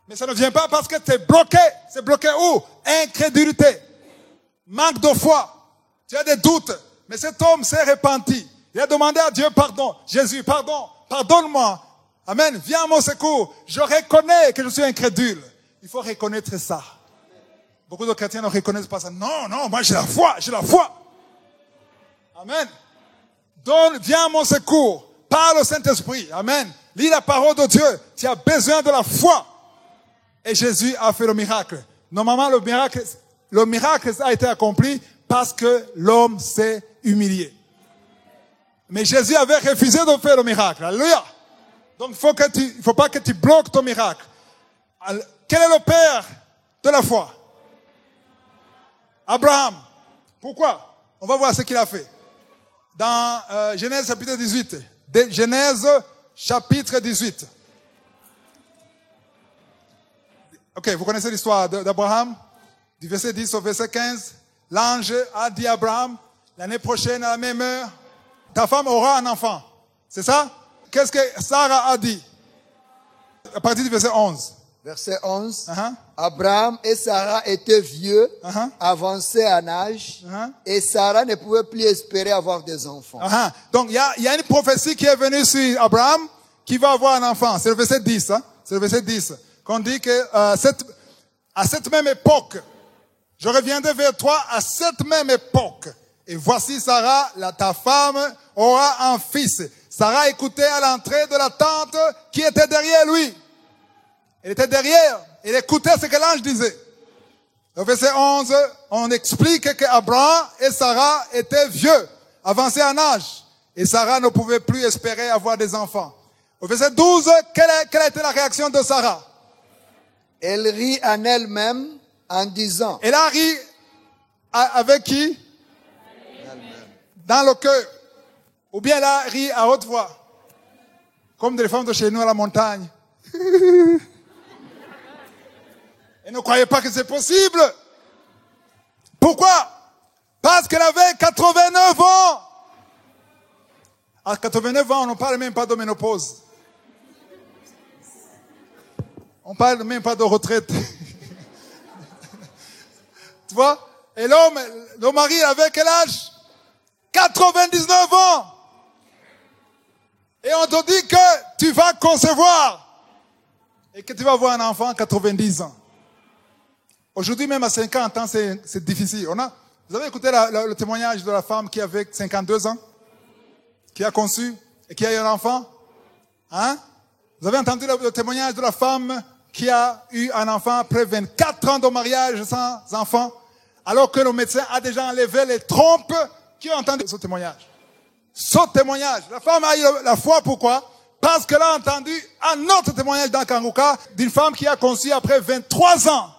Mais ça ne vient pas parce que tu es bloqué. C'est bloqué où? Incrédulité. Manque de foi. Tu as des doutes. Mais cet homme s'est repenti. Il a demandé à Dieu pardon. Jésus, pardon. Pardonne-moi. Amen. Viens à mon secours. Je reconnais que je suis incrédule. Il faut reconnaître ça. Beaucoup de chrétiens ne reconnaissent pas ça. Non, non, moi j'ai la foi. J'ai la foi. Amen. Viens à mon secours. Parle au Saint-Esprit. Amen. Lis la parole de Dieu. Tu as besoin de la foi. Et Jésus a fait le miracle. Normalement, le miracle a été accompli parce que l'homme s'est humilié. Mais Jésus avait refusé de faire le miracle. Alléluia. Donc, il faut pas que tu bloques ton miracle. Quel est le père de la foi? Abraham. Pourquoi? On va voir ce qu'il a fait. Dans Genèse chapitre 18. Genèse chapitre 18. Ok, vous connaissez l'histoire d'Abraham? Du verset 10 au verset 15. L'ange a dit à Abraham, l'année prochaine à la même heure, ta femme aura un enfant. C'est ça? Qu'est-ce que Sarah a dit? À partir du verset 11. Verset 11. Abraham et Sarah étaient vieux, avancés en âge, et Sarah ne pouvait plus espérer avoir des enfants. Donc, il y a une prophétie qui est venue sur Abraham qui va avoir un enfant. C'est le verset 10. C'est le verset 10. Qu'on dit que à cette même époque, je reviendrai vers toi à cette même époque. Et voici Sarah, ta femme, aura un fils. Sarah écoutait à l'entrée de la tente qui était derrière lui. Elle était derrière. Elle écoutait ce que l'ange disait. Au verset 11, on explique qu'Abraham et Sarah étaient vieux, avancés en âge. Et Sarah ne pouvait plus espérer avoir des enfants. Au verset 12, quelle a été la réaction de Sarah? Elle rit en elle-même en disant. Elle a ri avec qui? Dans le cœur. Ou bien elle a ri à haute voix. Comme des femmes de chez nous à la montagne. Elle ne croyait pas que c'est possible. Pourquoi? Parce qu'elle avait 89 ans. À 89 ans, on ne parle même pas de ménopause. On ne parle même pas de retraite. Tu vois? Et l'homme, le mari avait quel âge? 99 ans. Et on te dit que tu vas concevoir. Et que tu vas avoir un enfant à 90 ans. Aujourd'hui, même à 50 ans, c'est difficile. Vous avez écouté le témoignage de la femme qui avait 52 ans? Qui a conçu et qui a eu un enfant? Vous avez entendu le témoignage de la femme qui a eu un enfant après 24 ans de mariage sans enfant, alors que le médecin a déjà enlevé les trompes? Qui a entendu ce témoignage? Ce témoignage. La femme a eu la foi, pourquoi? Parce qu'elle a entendu un autre témoignage dans Kanguka d'une femme qui a conçu après 23 ans.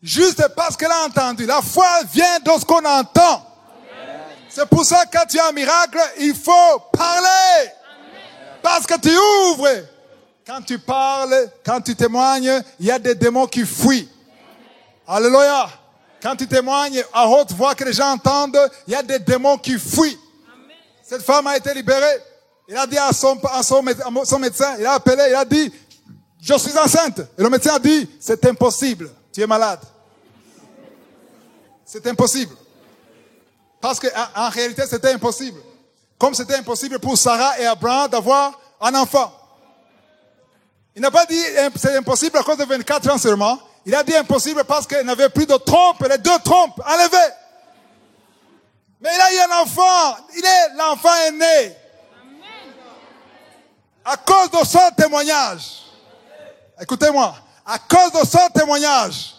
Juste parce qu'elle a entendu. La foi vient de ce qu'on entend. C'est pour ça que quand tu as un miracle, il faut parler. Parce que tu ouvres. Quand tu parles, quand tu témoignes, il y a des démons qui fuient. Alléluia. Quand tu témoignes à haute voix que les gens entendent, il y a des démons qui fuient. Cette femme a été libérée. Il a dit à son médecin, il a appelé, il a dit, je suis enceinte. Et le médecin a dit, c'est impossible, tu es malade. C'est impossible. Parce qu'en réalité, c'était impossible. Comme c'était impossible pour Sarah et Abraham d'avoir un enfant. Il n'a pas dit c'est impossible à cause de 24 ans seulement. Il a dit impossible parce qu'il n'avait plus de trompes, les 2 trompes enlevées. Mais il a eu un enfant. L'enfant est né. À cause de son témoignage. Écoutez-moi. À cause de son témoignage.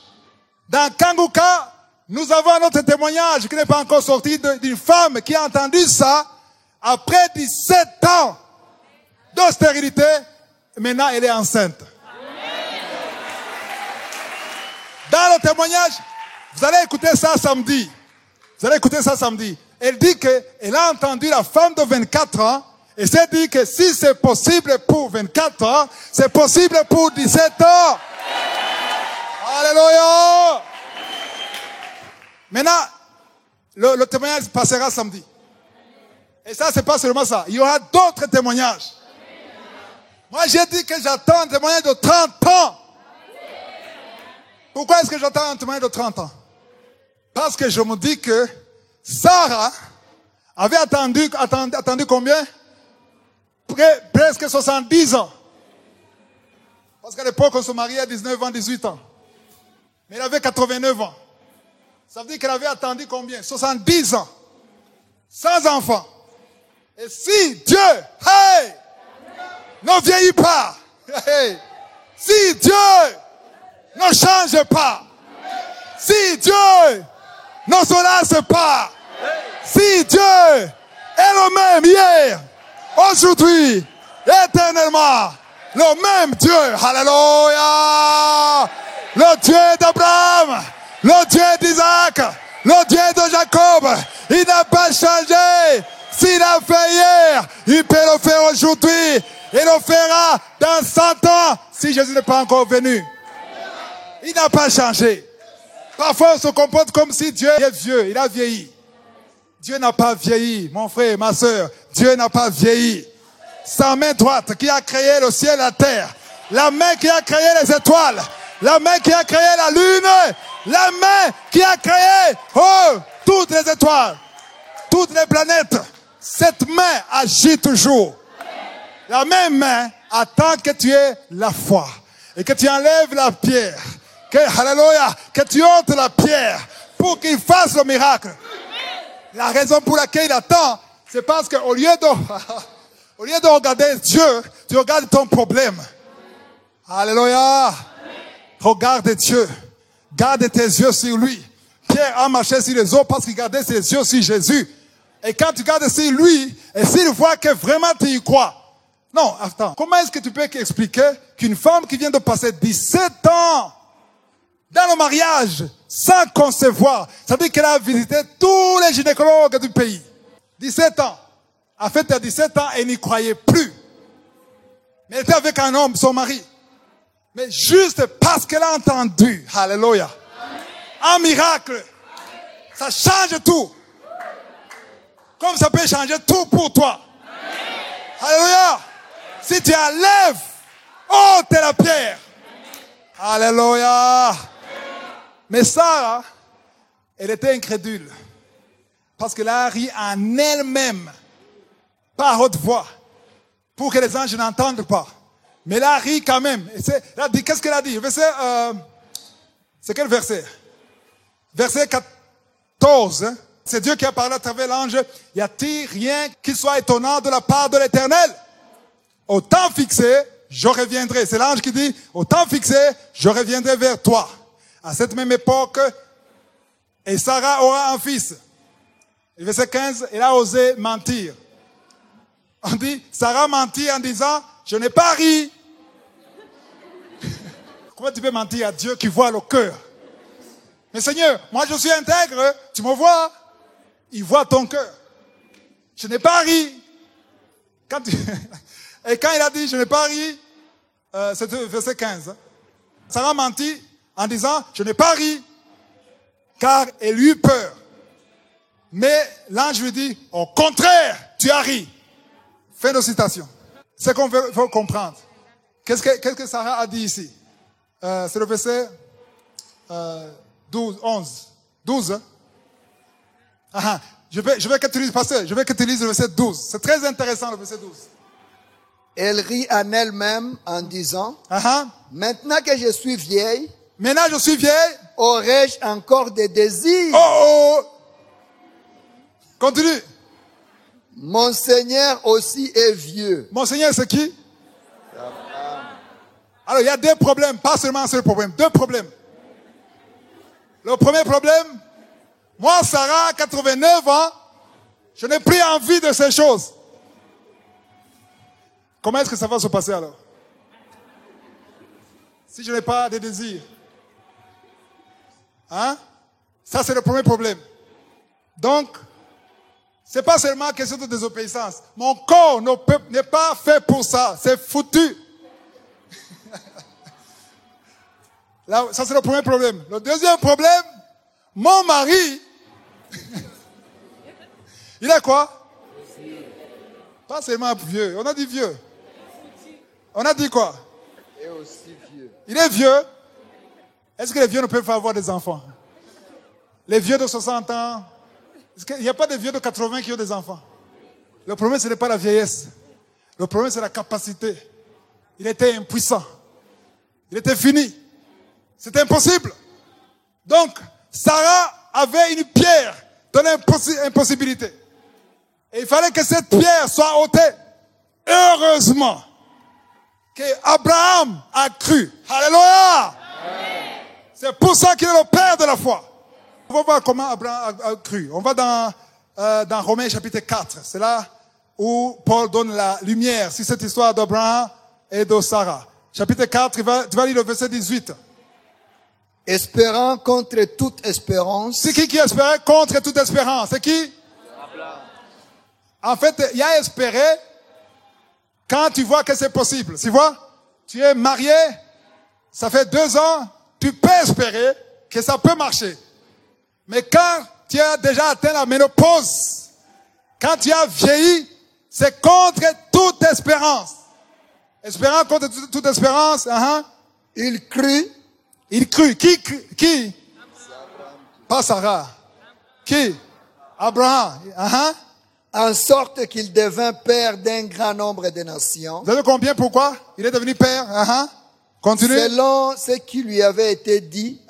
Dans Kanguka, nous avons notre témoignage qui n'est pas encore sorti d'une femme qui a entendu ça après 17 ans de stérilité. Maintenant, elle est enceinte. Dans le témoignage, vous allez écouter ça samedi. Vous allez écouter ça samedi. Elle dit qu'elle a entendu la femme de 24 ans Et c'est dit que si c'est possible pour 24 ans, c'est possible pour 17 ans. Alléluia. Maintenant, le témoignage passera samedi. Et ça, c'est pas seulement ça. Il y aura d'autres témoignages. Moi, j'ai dit que j'attends un témoignage de 30 ans. Pourquoi est-ce que j'attends un témoignage de 30 ans? Parce que je me dis que Sarah avait attendu combien? Presque 70 ans. Parce qu'à l'époque, on se mariait à 19 ans, 18 ans. Mais il avait 89 ans. Ça veut dire qu'elle avait attendu combien? 70 ans. Sans enfant. Et si Dieu, ne vieillit pas, si Dieu ne change pas, si Dieu ne se lasse pas, si Dieu est le même hier, aujourd'hui, éternellement, le même Dieu, alléluia, le Dieu d'Abraham, le Dieu d'Isaac, le Dieu de Jacob, il n'a pas changé. S'il a fait hier, il peut le faire aujourd'hui. Et le fera dans 100 ans si Jésus n'est pas encore venu. Il n'a pas changé. Parfois, on se comporte comme si Dieu est vieux. Il a vieilli. Dieu n'a pas vieilli, mon frère, ma soeur. Dieu n'a pas vieilli. Sa main droite qui a créé le ciel et la terre. La main qui a créé les étoiles. La main qui a créé la lune. La main qui a créé toutes les étoiles. Toutes les planètes. Cette main agit toujours. La même main attend que tu aies la foi. Et que tu enlèves la pierre. Alléluia. Que tu ôtes la pierre. Pour qu'il fasse le miracle. La raison pour laquelle il attend, c'est parce qu'au lieu de regarder Dieu, tu regardes ton problème. Alléluia. Regarde Dieu. Garde tes yeux sur lui. Pierre a marché sur les eaux parce qu'il gardait ses yeux sur Jésus. Et quand tu gardes sur lui, et s'il voit que vraiment tu y crois. Non, attends. Comment est-ce que tu peux expliquer qu'une femme qui vient de passer 17 ans dans le mariage, sans concevoir, ça veut dire qu'elle a visité tous les gynécologues du pays. 17 ans. En fait, à 17 ans, elle n'y croyait plus. Mais elle était avec un homme, son mari. Mais juste parce qu'elle a entendu, alléluia, un miracle, ça change tout. Comme ça peut changer tout pour toi. Alléluia. Si tu enlèves, ôte la pierre. Alléluia. Mais Sarah, elle était incrédule. Parce qu'elle a ri en elle-même, par haute voix, pour que les anges n'entendent pas. Mais elle a ri quand même. Elle a dit, qu'est-ce qu'elle a dit? C'est quel verset? Verset 14. Hein? C'est Dieu qui a parlé à travers l'ange. Y a-t-il rien qui soit étonnant de la part de l'Éternel? Au temps fixé, je reviendrai. C'est l'ange qui dit, au temps fixé, je reviendrai vers toi. À cette même époque, et Sarah aura un fils. Et verset 15, elle a osé mentir. On dit, Sarah mentit en disant, je n'ai pas ri. Comment tu peux mentir à Dieu qui voit le cœur? Mais Seigneur, moi je suis intègre, tu me vois. Il voit ton cœur. Je n'ai pas ri. Et quand il a dit, je n'ai pas ri, c'est verset 15. Hein. Sarah mentit en disant, je n'ai pas ri, car elle eut peur. Mais l'ange lui dit, au contraire, tu as ri. Fin de citation. C'est qu'on veut comprendre. Qu'est-ce que Sarah a dit ici? C'est le verset 12. Hein? Ah, je vais que tu lises, pasteur. Je vais que tu lises le verset 12. C'est très intéressant le verset 12. Elle rit en elle-même en disant, maintenant que je suis vieille, aurais-je encore des désirs? Continue. Mon Seigneur aussi est vieux. Mon Seigneur, c'est qui? Alors, il y a deux problèmes, pas seulement un seul problème, deux problèmes. Le premier problème, moi, Sarah, 89 ans, je n'ai plus envie de ces choses. Comment est-ce que ça va se passer alors? Si je n'ai pas de désir. Hein? Ça, c'est le premier problème. Donc, C'est pas seulement question de désobéissance. Mon corps n'est pas fait pour ça. C'est foutu. Là, ça, c'est le premier problème. Le deuxième problème, mon mari, il est quoi? Pas seulement vieux. On a dit vieux. On a dit quoi? Et aussi vieux. Il est vieux. Est-ce que les vieux ne peuvent pas avoir des enfants? Les vieux de 60 ans. Il n'y a pas de vieux de 80 qui ont des enfants. Le problème, ce n'est pas la vieillesse. Le problème, c'est la capacité. Il était impuissant. Il était fini. C'était impossible. Donc, Sarah avait une pierre de l'impossibilité. Et il fallait que cette pierre soit ôtée. Heureusement qu'Abraham a cru. Alléluia! C'est pour ça qu'il est le père de la foi. On va voir comment Abraham a cru. On va dans Romains chapitre 4. C'est là où Paul donne la lumière sur cette histoire d'Abraham et de Sarah. Chapitre 4, tu vas lire le verset 18. Espérant contre toute espérance. C'est qui espérait contre toute espérance? C'est qui? Abraham. En fait, il y a espéré quand tu vois que c'est possible. Tu vois? Tu es marié, ça fait 2 ans, tu peux espérer que ça peut marcher. Mais quand tu as déjà atteint la ménopause, quand tu as vieilli, c'est contre toute espérance. Espérant contre toute espérance, Il crut. Il crut. Qui? Pas Sarah. Qui? Abraham. En sorte qu'il devint père d'un grand nombre de nations. Vous savez combien? Pourquoi? Il est devenu père. Continue. Selon ce qui lui avait été dit,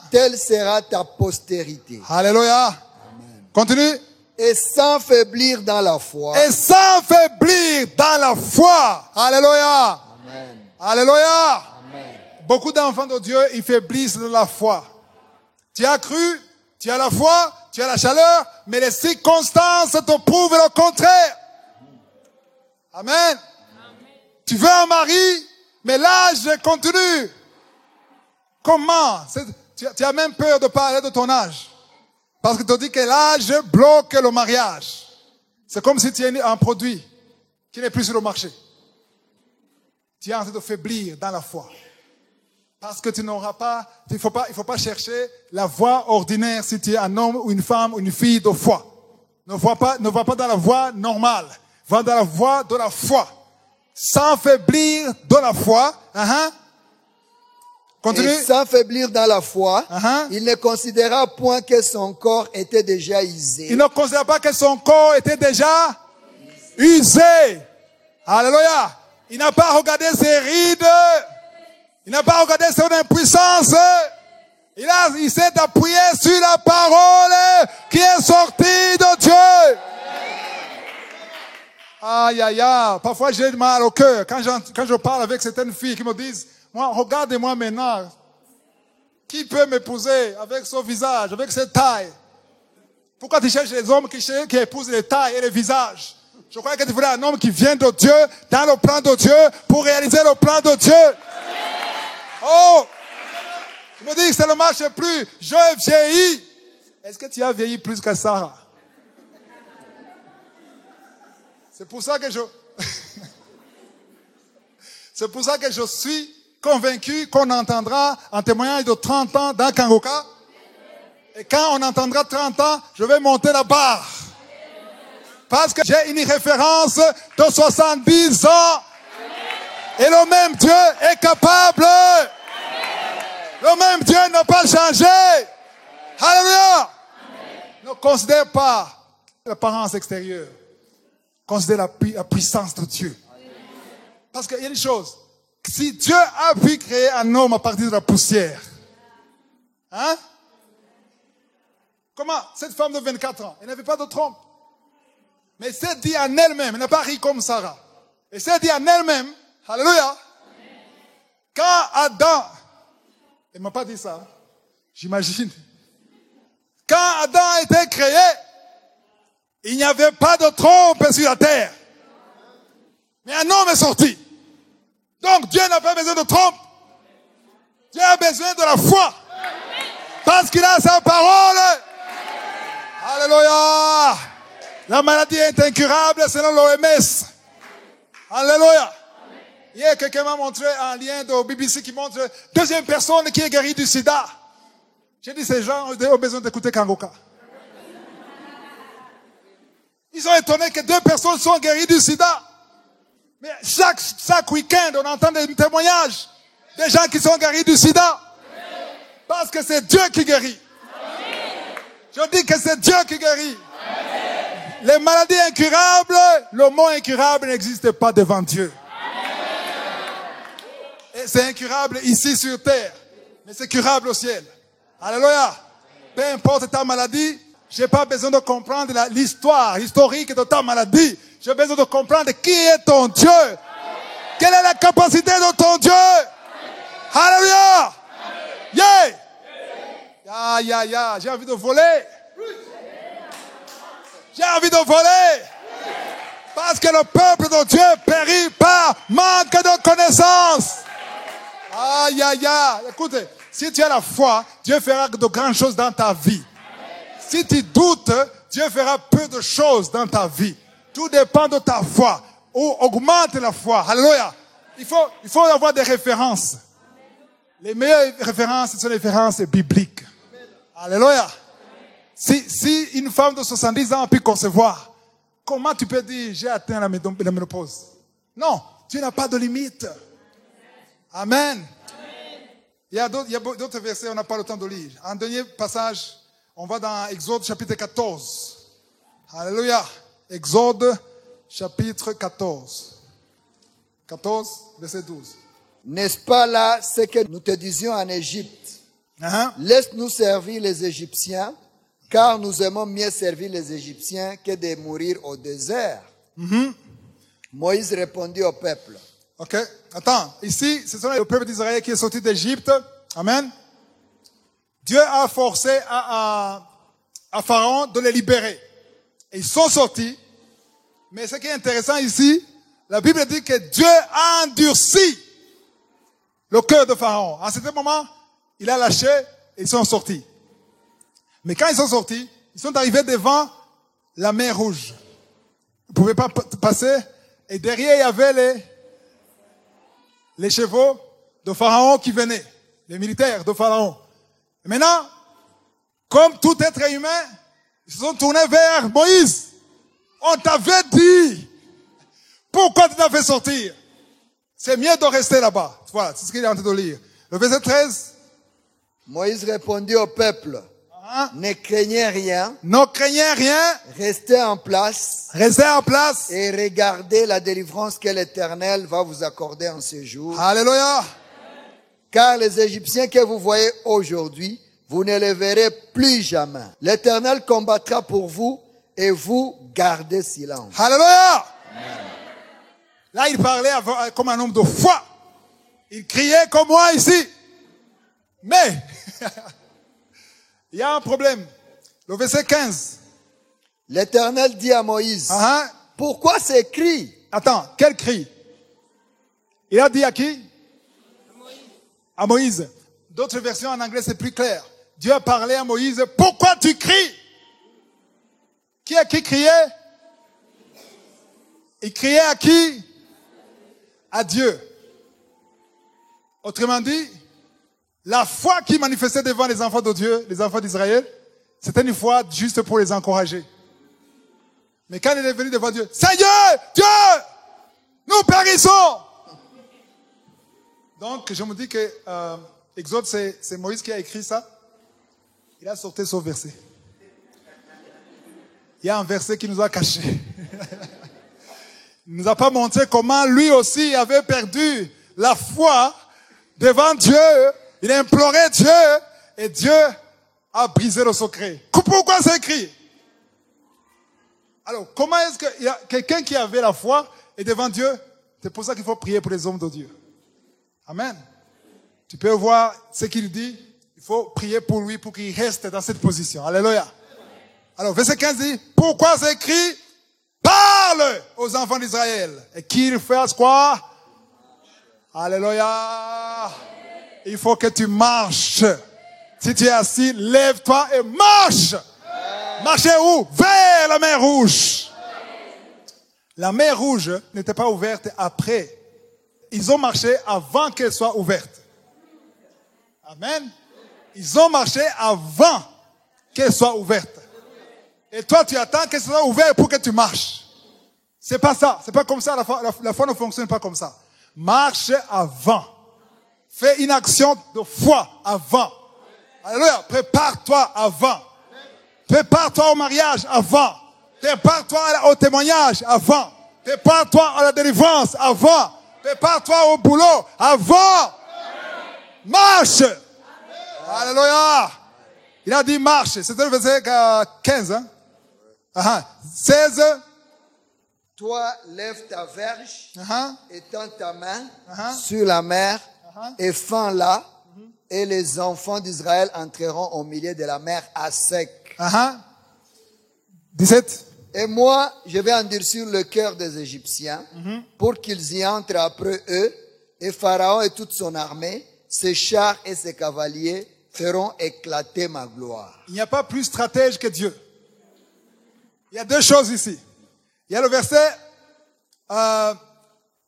telle sera ta postérité. Alléluia. Amen. Continue. Et sans faiblir dans la foi. Et sans faiblir dans la foi. Alléluia. Amen. Alléluia. Amen. Beaucoup d'enfants de Dieu, ils faiblissent dans la foi. Tu as cru, tu as la foi, tu as la chaleur, mais les circonstances te prouvent le contraire. Amen. Amen. Tu veux un mari, mais l'âge continue. Comment? Tu as même peur de parler de ton âge. Parce que tu dis que l'âge bloque le mariage. C'est comme si tu as un produit qui n'est plus sur le marché. Tu es en train de faiblir dans la foi. Parce que tu n'auras pas, il faut pas chercher la voie ordinaire si tu es un homme ou une femme ou une fille de foi. Ne va pas dans la voie normale. Va dans la voie de la foi. Sans faiblir de la foi. Continue. Et sans faiblir dans la foi, il ne considéra point que son corps était déjà usé. Il ne considéra pas que son corps était déjà usé. Alléluia. Il n'a pas regardé ses rides. Il n'a pas regardé son impuissance. Il s'est appuyé sur la parole qui est sortie de Dieu. Aïe, aïe, aïe. Parfois, j'ai mal au cœur quand je parle avec certaines filles qui me disent, moi, regardez-moi maintenant. Qui peut m'épouser avec son visage, avec cette taille? Pourquoi tu cherches les hommes qui épousent les tailles et les visages? Je croyais que tu voulais un homme qui vient de Dieu, dans le plan de Dieu, pour réaliser le plan de Dieu. Oh! Tu me dis que ça ne marche plus. Je vieillis. Est-ce que tu as vieilli plus que Sarah? C'est pour ça que C'est pour ça que je suis convaincu qu'on entendra un témoignage de 30 ans dans Kangoka. Et quand on entendra 30 ans, je vais monter la barre. Parce que j'ai une référence de 70 ans. Et le même Dieu est capable. Le même Dieu n'a pas changé. Alléluia. Ne considère pas l'apparence extérieure. Considère la puissance de Dieu. Parce qu'il y a une chose. Si Dieu a pu créer un homme à partir de la poussière, comment cette femme de 24 ans, elle n'avait pas de trompe. Mais elle s'est dit en elle-même, elle n'a pas ri comme Sarah. Elle s'est dit en elle-même, alléluia, quand Adam, elle m'a pas dit ça, j'imagine, quand Adam a été créé, il n'y avait pas de trompe sur la terre. Mais un homme est sorti. Donc Dieu n'a pas besoin de trompe. Dieu a besoin de la foi. Parce qu'il a sa parole. Alléluia. La maladie est incurable selon l'OMS. Alléluia. Hier, quelqu'un m'a montré un lien de BBC qui montre deuxième personne qui est guérie du sida. J'ai dit, ces gens ont besoin d'écouter Kangoka. Ils sont étonnés que 2 personnes sont guéries du sida. Mais chaque week-end, on entend des témoignages des gens qui sont guéris du sida. Parce que c'est Dieu qui guérit. Je dis que c'est Dieu qui guérit. Les maladies incurables, le mot incurable n'existe pas devant Dieu. Et c'est incurable ici sur terre, mais c'est curable au ciel. Alléluia. Peu importe ta maladie, j'ai pas besoin de comprendre l'histoire historique de ta maladie. J'ai besoin de comprendre qui est ton Dieu. Quelle est la capacité de ton Dieu. Alléluia. Yeah. J'ai envie de voler. J'ai envie de voler. Parce que le peuple de Dieu périt par manque de connaissance. Écoutez, si tu as la foi, Dieu fera de grandes choses dans ta vie. Si tu doutes, Dieu fera peu de choses dans ta vie. Tout dépend de ta foi. Ou augmente la foi. Alléluia. Il faut avoir des références. Les meilleures références, ce sont les références bibliques. Alléluia. Si une femme de 70 ans a pu concevoir, comment tu peux dire j'ai atteint la ménopause? Non, Dieu n'a pas de limite. Amen. Il y a d'autres versets, on n'a pas le temps de lire. Un dernier passage, on va dans Exode chapitre 14. Alléluia. Exode chapitre 14. 14, verset 12. N'est-ce pas là ce que nous te disions en Égypte? Laisse-nous servir les Égyptiens, car nous aimons mieux servir les Égyptiens que de mourir au désert. Moïse répondit au peuple. Ok, attends. Ici, ce sont le peuple d'Israël qui est sorti d'Égypte. Amen. Dieu a forcé à Pharaon de les libérer. Et ils sont sortis. Mais ce qui est intéressant ici, la Bible dit que Dieu a endurci le cœur de Pharaon. À certain moment, il a lâché et ils sont sortis. Mais quand ils sont sortis, ils sont arrivés devant la mer Rouge. Ils ne pouvaient pas passer. Et derrière, il y avait les chevaux de Pharaon qui venaient. Les militaires de Pharaon. Et maintenant, comme tout être humain, ils se sont tournés vers Moïse. On t'avait dit. Pourquoi tu t'as fait sortir? C'est mieux de rester là-bas. Voilà, c'est ce qu'il est en train de lire. Le verset 13. Moïse répondit au peuple. Ne craignez rien. Ne craignez rien. Restez en place. Restez en place. Et regardez la délivrance que l'Éternel va vous accorder en ce jour. Alléluia. Car les Égyptiens que vous voyez aujourd'hui, vous ne les verrez plus jamais. L'Éternel combattra pour vous et vous gardez silence. Alléluia. Là, il parlait comme un homme de foi. Il criait comme moi ici. Mais, il y a un problème. Le verset 15. L'Éternel dit à Moïse, pourquoi ces cris? Attends, quel cri? Il a dit à qui? À Moïse. D'autres versions en anglais, c'est plus clair. Dieu a parlé à Moïse, pourquoi tu cries? Qui criait? Il criait à qui? À Dieu. Autrement dit, la foi qui manifestait devant les enfants de Dieu, les enfants d'Israël, c'était une foi juste pour les encourager. Mais quand il est venu devant Dieu, Seigneur, Dieu, nous périssons. Donc, je me dis que Exode, c'est Moïse qui a écrit ça. Il a sorti ce verset. Il y a un verset qui nous a caché. Il nous a pas montré comment lui aussi avait perdu la foi devant Dieu. Il a imploré Dieu et Dieu a brisé le secret. Pourquoi c'est écrit? Alors, comment est-ce qu'il y a quelqu'un qui avait la foi et devant Dieu? C'est pour ça qu'il faut prier pour les hommes de Dieu. Amen. Tu peux voir ce qu'il dit. Il faut prier pour lui pour qu'il reste dans cette position. Alléluia. Alors, verset 15 dit, pourquoi c'est écrit? Parle aux enfants d'Israël et qu'ils fassent quoi? Alléluia. Il faut que tu marches. Si tu es assis, lève-toi et marche. Marchez où? Vers la mer Rouge. La mer Rouge n'était pas ouverte après. Ils ont marché avant qu'elle soit ouverte. Amen. Ils ont marché avant qu'elle soit ouverte. Et toi, tu attends qu'elle soit ouverte pour que tu marches. C'est pas ça. C'est pas comme ça. La foi ne fonctionne pas comme ça. Marche avant. Fais une action de foi avant. Alléluia. Prépare-toi avant. Prépare-toi au mariage avant. Prépare-toi au témoignage avant. Prépare-toi à la délivrance avant. Prépare-toi au boulot avant. Marche. Alléluia. Il a dit marche. C'était le verset 15. Hein? 16. Toi, lève ta verge, étends ta main sur la mer et fends-la, et les enfants d'Israël entreront au milieu de la mer à sec. 17. Et moi, je vais endurcir le cœur des Égyptiens pour qu'ils y entrent après eux, et Pharaon et toute son armée, ses chars et ses cavaliers feront éclater ma gloire. Il n'y a pas plus stratège que Dieu. Il y a deux choses ici. Il y a le verset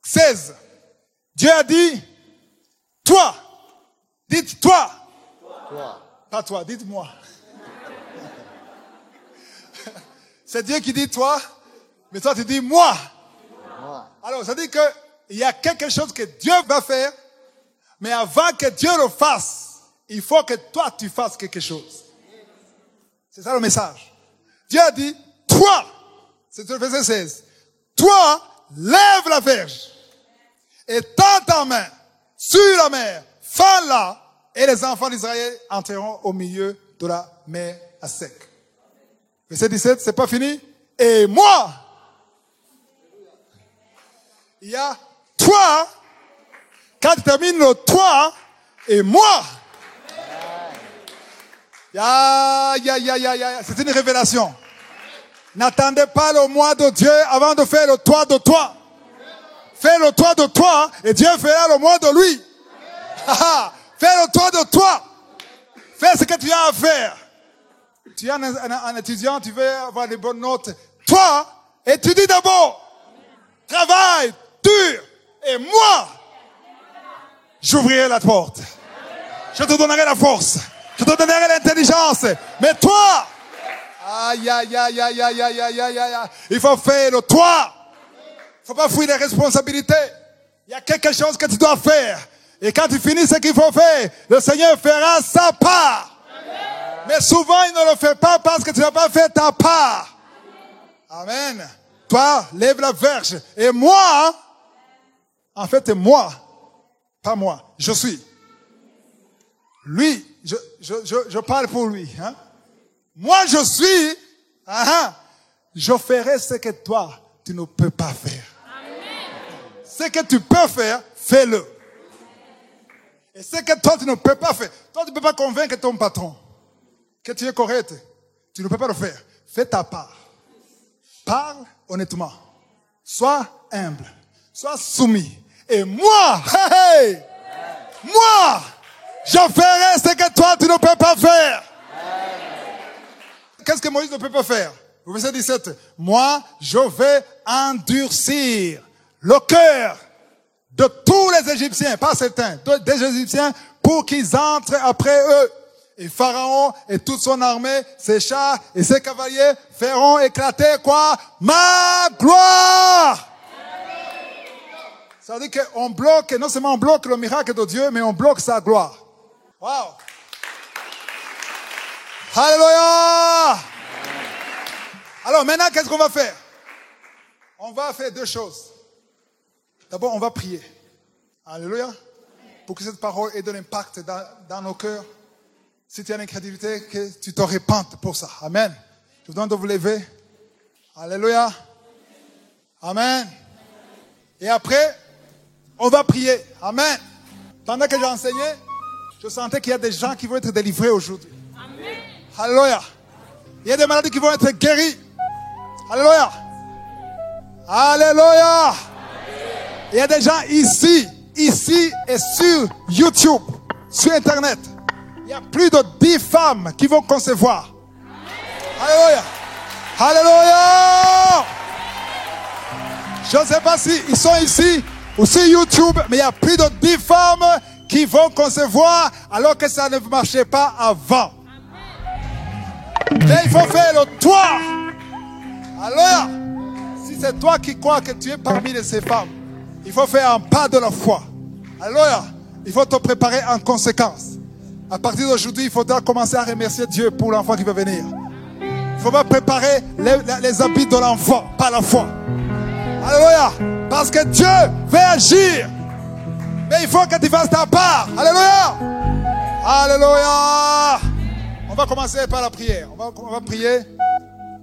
16. Dieu a dit, toi, dites toi. Pas toi, dites moi. C'est Dieu qui dit toi, mais toi tu dis moi. Alors ça dit que il y a quelque chose que Dieu va faire, mais avant que Dieu le fasse, il faut que toi tu fasses quelque chose. C'est ça le message. Dieu a dit, toi, c'est le verset 16, toi, lève la verge et tends ta main sur la mer, fends-la, et les enfants d'Israël entreront au milieu de la mer à sec. Verset 17, c'est pas fini. Et moi, il y a toi, quand tu termines le toi, et moi. C'est une révélation. N'attendez pas le moi de Dieu avant de faire le toi de toi. Fais le toi de toi et Dieu fera le moi de lui. Fais le toi de toi. Fais ce que tu as à faire. Tu es un étudiant, tu veux avoir des bonnes notes. Toi, étudie d'abord. Travaille dur. Et moi, j'ouvrirai la porte. Je te donnerai la force. Je te donnerai l'intelligence. Mais toi, il faut faire le toi. Il ne faut pas fuir les responsabilités. Il y a quelque chose que tu dois faire. Et quand tu finis ce qu'il faut faire, le Seigneur fera sa part. Mais souvent, il ne le fait pas parce que tu n'as pas fait ta part. Amen. Toi, lève la verge. Et moi, en fait, moi, pas moi, je suis. Lui, je parle pour lui. Hein? Moi, je suis. Je ferai ce que toi, tu ne peux pas faire. Amen. Ce que tu peux faire, fais-le. Et ce que toi, tu ne peux pas faire. Toi, tu ne peux pas convaincre ton patron que tu es correct. Tu ne peux pas le faire. Fais ta part. Parle honnêtement. Sois humble. Sois soumis. Et moi, moi, je ferai ce que toi, tu ne peux pas faire. Qu'est-ce que Moïse ne peut pas faire? Au verset 17. Moi, je vais endurcir le cœur de tous les Égyptiens, pas certains, des Égyptiens, pour qu'ils entrent après eux. Et Pharaon et toute son armée, ses chars et ses cavaliers feront éclater quoi? Ma gloire! Ça veut dire qu'on bloque, non seulement on bloque le miracle de Dieu, mais on bloque sa gloire. Wow! Alléluia! Alors maintenant, qu'est-ce qu'on va faire? On va faire deux choses. D'abord, on va prier. Alléluia. Pour que cette parole ait de l'impact dans nos cœurs. Si tu as l'incrédulité, que tu te repentes pour ça. Amen. Je vous demande de vous lever. Alléluia. Amen. Et après, on va prier. Amen. Pendant que j'enseignais, je sentais qu'il y a des gens qui vont être délivrés aujourd'hui. Amen. Alléluia. Il y a des maladies qui vont être guéries. Alléluia. Alléluia. Il y a des gens ici et sur YouTube, sur Internet. Il y a plus de 10 femmes qui vont concevoir. Alléluia. Alléluia. Je ne sais pas s'ils sont ici ou sur YouTube, mais il y a plus de 10 femmes qui vont concevoir alors que ça ne marchait pas avant. Mais il faut faire le toit. Alors, si c'est toi qui crois que tu es parmi ces femmes, il faut faire un pas de la foi. Alors, il faut te préparer en conséquence. À partir d'aujourd'hui, il faudra commencer à remercier Dieu pour l'enfant qui va venir. Il faudra préparer les habits de l'enfant, par la foi. Alléluia. Parce que Dieu veut agir. Mais il faut que tu fasses ta part. Alléluia. Alléluia. On va commencer par la prière. On va prier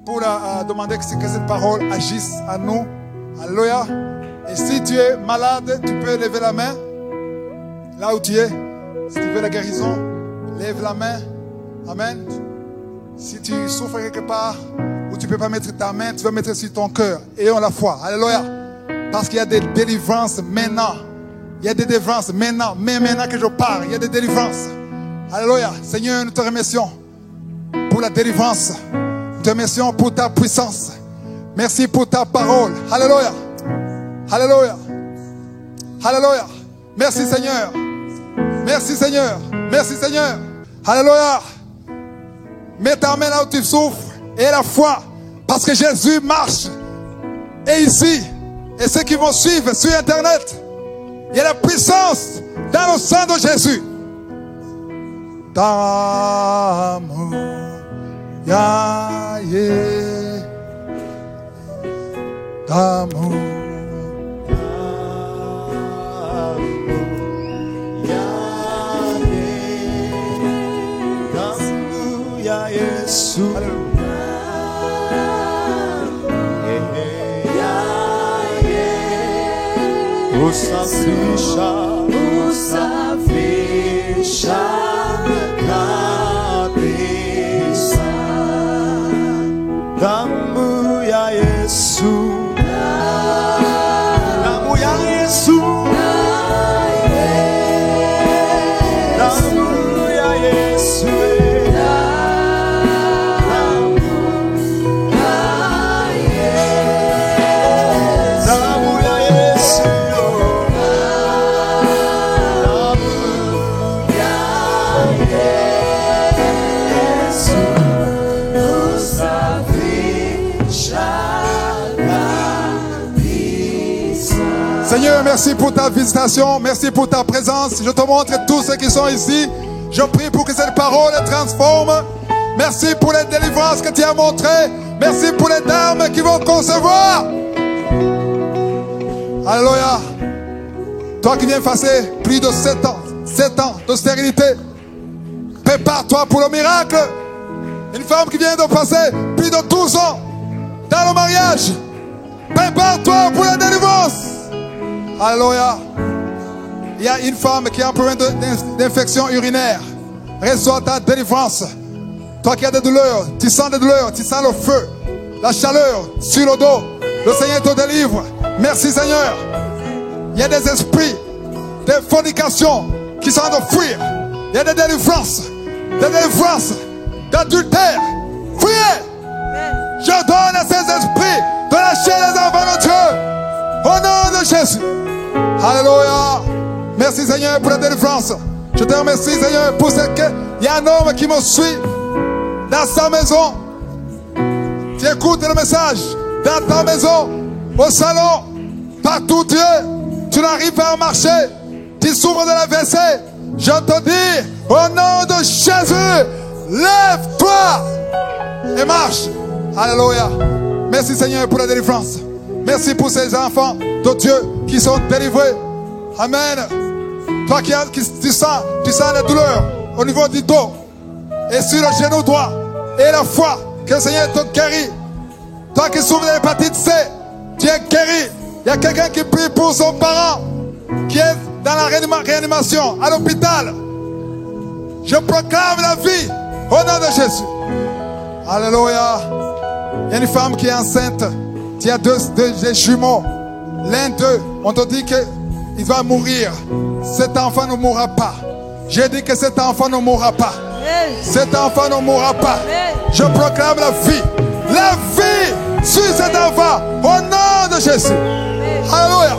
pour demander que cette parole agisse à nous. Alléluia. Et si tu es malade, tu peux lever la main. Là où tu es. Si tu veux la guérison, lève la main. Amen. Si tu souffres quelque part, où tu ne peux pas mettre ta main, tu vas mettre sur ton cœur. Ayons la foi. Alléluia. Parce qu'il y a des délivrances maintenant. Il y a des délivrances maintenant. Mais maintenant que je parle, il y a des délivrances. Alléluia. Seigneur, nous te remercions pour la délivrance. Nous te remercions pour ta puissance. Merci pour ta parole. Alléluia. Alléluia. Alléluia. Merci Seigneur. Merci Seigneur. Merci Seigneur. Alléluia. Mets ta main là où tu souffres et la foi. Parce que Jésus marche. Et ici, et ceux qui vont suivre sur Internet, il y a la puissance dans le sang de Jésus. D'amour, Yahweh, d'amour, Yahweh, Yahweh, Usafisha kabisa damu ya Yesu, damu ya Yesu, damu ya Yesu, Seigneur, merci pour ta visitation, merci pour ta présence. Je te montre tous ceux qui sont ici. Je prie pour que cette parole transforme. Merci pour les délivrances que tu as montrées. Merci pour les dames qui vont concevoir. Alléluia. Toi qui viens passer plus de 7 ans de stérilité, prépare-toi pour le miracle. Une femme qui vient de passer plus de 12 ans dans le mariage, prépare-toi pour la délivrance. Alléluia. Il y a une femme qui a un problème d'infection urinaire. Reçois ta délivrance. Toi qui as des douleurs, tu sens des douleurs, tu sens le feu, la chaleur sur le dos. Le Seigneur te délivre. Merci Seigneur. Il y a des esprits de fornication qui sont en train de fuir. Il y a des délivrances d'adultère. Fuyez. Je donne à ces esprits de lâcher les enfants de Dieu. Au nom de Jésus. Alléluia. Merci Seigneur pour la délivrance. Je te remercie Seigneur pour ce que il y a un homme qui me suit dans sa maison. Tu écoutes le message dans ta maison, au salon, partout tu es. Tu n'arrives pas à marcher. Tu souffres de la WC. Je te dis au nom de Jésus, lève-toi et marche. Alléluia. Merci Seigneur pour la délivrance. Merci pour ces enfants de Dieu qui sont délivrés. Amen. Toi tu sens la douleur au niveau du dos et sur le genou droit et la foi que le Seigneur te guérit. Toi qui souffres de l'hépatite C, tu es guéri. Il y a quelqu'un qui prie pour son parent qui est dans la réanimation à l'hôpital. Je proclame la vie au nom de Jésus. Alléluia. Il y a une femme qui est enceinte. Tu as deux jumeaux. L'un d'eux, on te dit qu'il va mourir. Cet enfant ne mourra pas. J'ai dit que cet enfant ne mourra pas. Cet enfant ne mourra pas. Je proclame la vie. La vie sur cet enfant au nom de Jésus. Alléluia.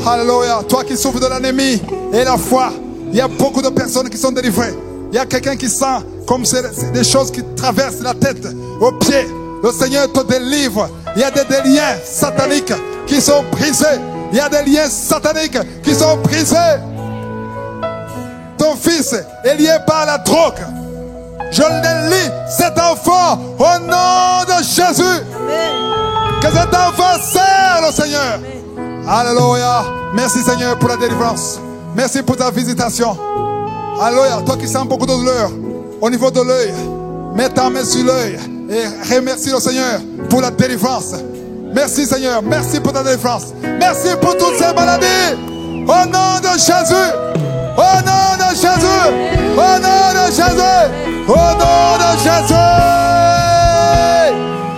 Alléluia. Toi qui souffres de l'anémie et la foi, il y a beaucoup de personnes qui sont délivrées. Il y a quelqu'un qui sent comme c'est des choses qui traversent la tête aux pieds. Le Seigneur te délivre. Il y a des liens sataniques qui sont brisés. Il y a des liens sataniques qui sont brisés. Ton fils est lié par la drogue. Je délie cet enfant au nom de Jésus. Que cet enfant sert le Seigneur. Alléluia. Merci Seigneur pour la délivrance. Merci pour ta visitation. Alléluia. Toi qui sens beaucoup de douleur au niveau de l'œil, mets ta main sur l'œil et remercie le Seigneur pour la délivrance. Merci Seigneur. Merci pour ta délivrance. Merci pour toutes ces maladies. Au nom de Jésus. Au nom de Jésus. Au nom de Jésus. Au nom de Jésus.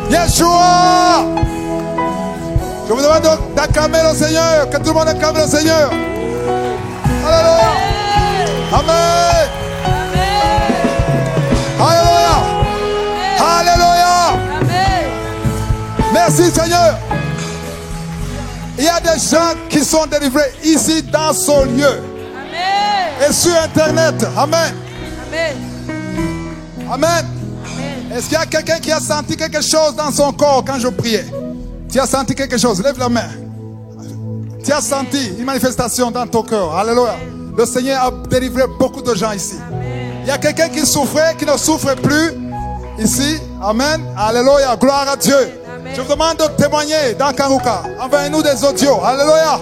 Yeshua. Je vous demande d'acclamer le Seigneur. Que tout le monde acclame le Seigneur. Alléluia. Amen. Alléluia. Alléluia. Merci Seigneur. Il y a des gens qui sont délivrés ici dans ce lieu. Et sur Internet. Amen. Amen. Est-ce qu'il y a quelqu'un qui a senti quelque chose dans son corps quand je priais? Tu as senti quelque chose? Lève la main. Tu as senti une manifestation dans ton cœur. Alléluia. Le Seigneur a délivré beaucoup de gens ici. Il y a quelqu'un qui souffrait, qui ne souffre plus ici. Amen. Alléluia. Gloire à Dieu. Amen. Je vous demande de témoigner dans Kanguka. Envoyez-nous des audios. Alléluia. Amen.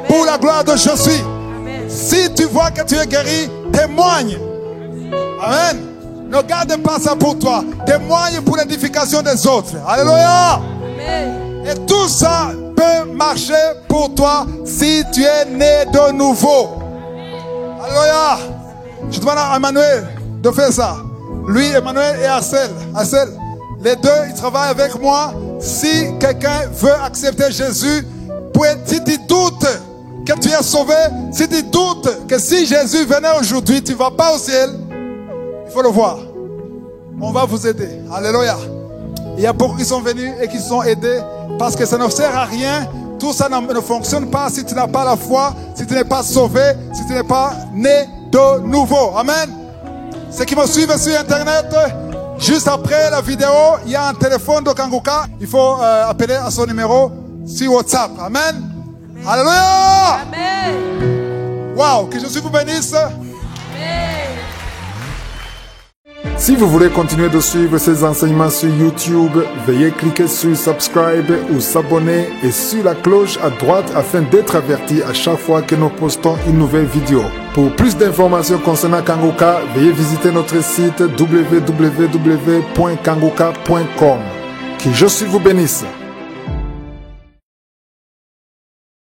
Pour la gloire de je suis. Amen. Si tu vois que tu es guéri, témoigne. Amen. Ne garde pas ça pour toi. Témoigne pour l'édification des autres. Alléluia. Amen. Et tout ça peut marcher pour toi si tu es né de nouveau. Alléluia. Je demande à Emmanuel de faire ça. Lui, Emmanuel et Arcel. Les deux, ils travaillent avec moi. Si quelqu'un veut accepter Jésus, si tu doutes que tu es sauvé, si tu doutes que si Jésus venait aujourd'hui, tu ne vas pas au ciel, il faut le voir. On va vous aider. Alléluia. Il y a beaucoup qui sont venus et qui sont aidés parce que ça ne sert à rien. Tout ça ne fonctionne pas si tu n'as pas la foi, si tu n'es pas sauvé, si tu n'es pas né de nouveau. Amen. Ceux qui me suivent sur Internet, juste après la vidéo, il y a un téléphone de Kanguka. Il faut appeler à son numéro sur WhatsApp. Amen. Alléluia. Amen. Wow, que Jésus vous bénisse. Si vous voulez continuer de suivre ces enseignements sur YouTube, veuillez cliquer sur Subscribe ou s'abonner et sur la cloche à droite afin d'être averti à chaque fois que nous postons une nouvelle vidéo. Pour plus d'informations concernant Kanguka, veuillez visiter notre site www.kanguka.com. Que Jésus vous bénisse.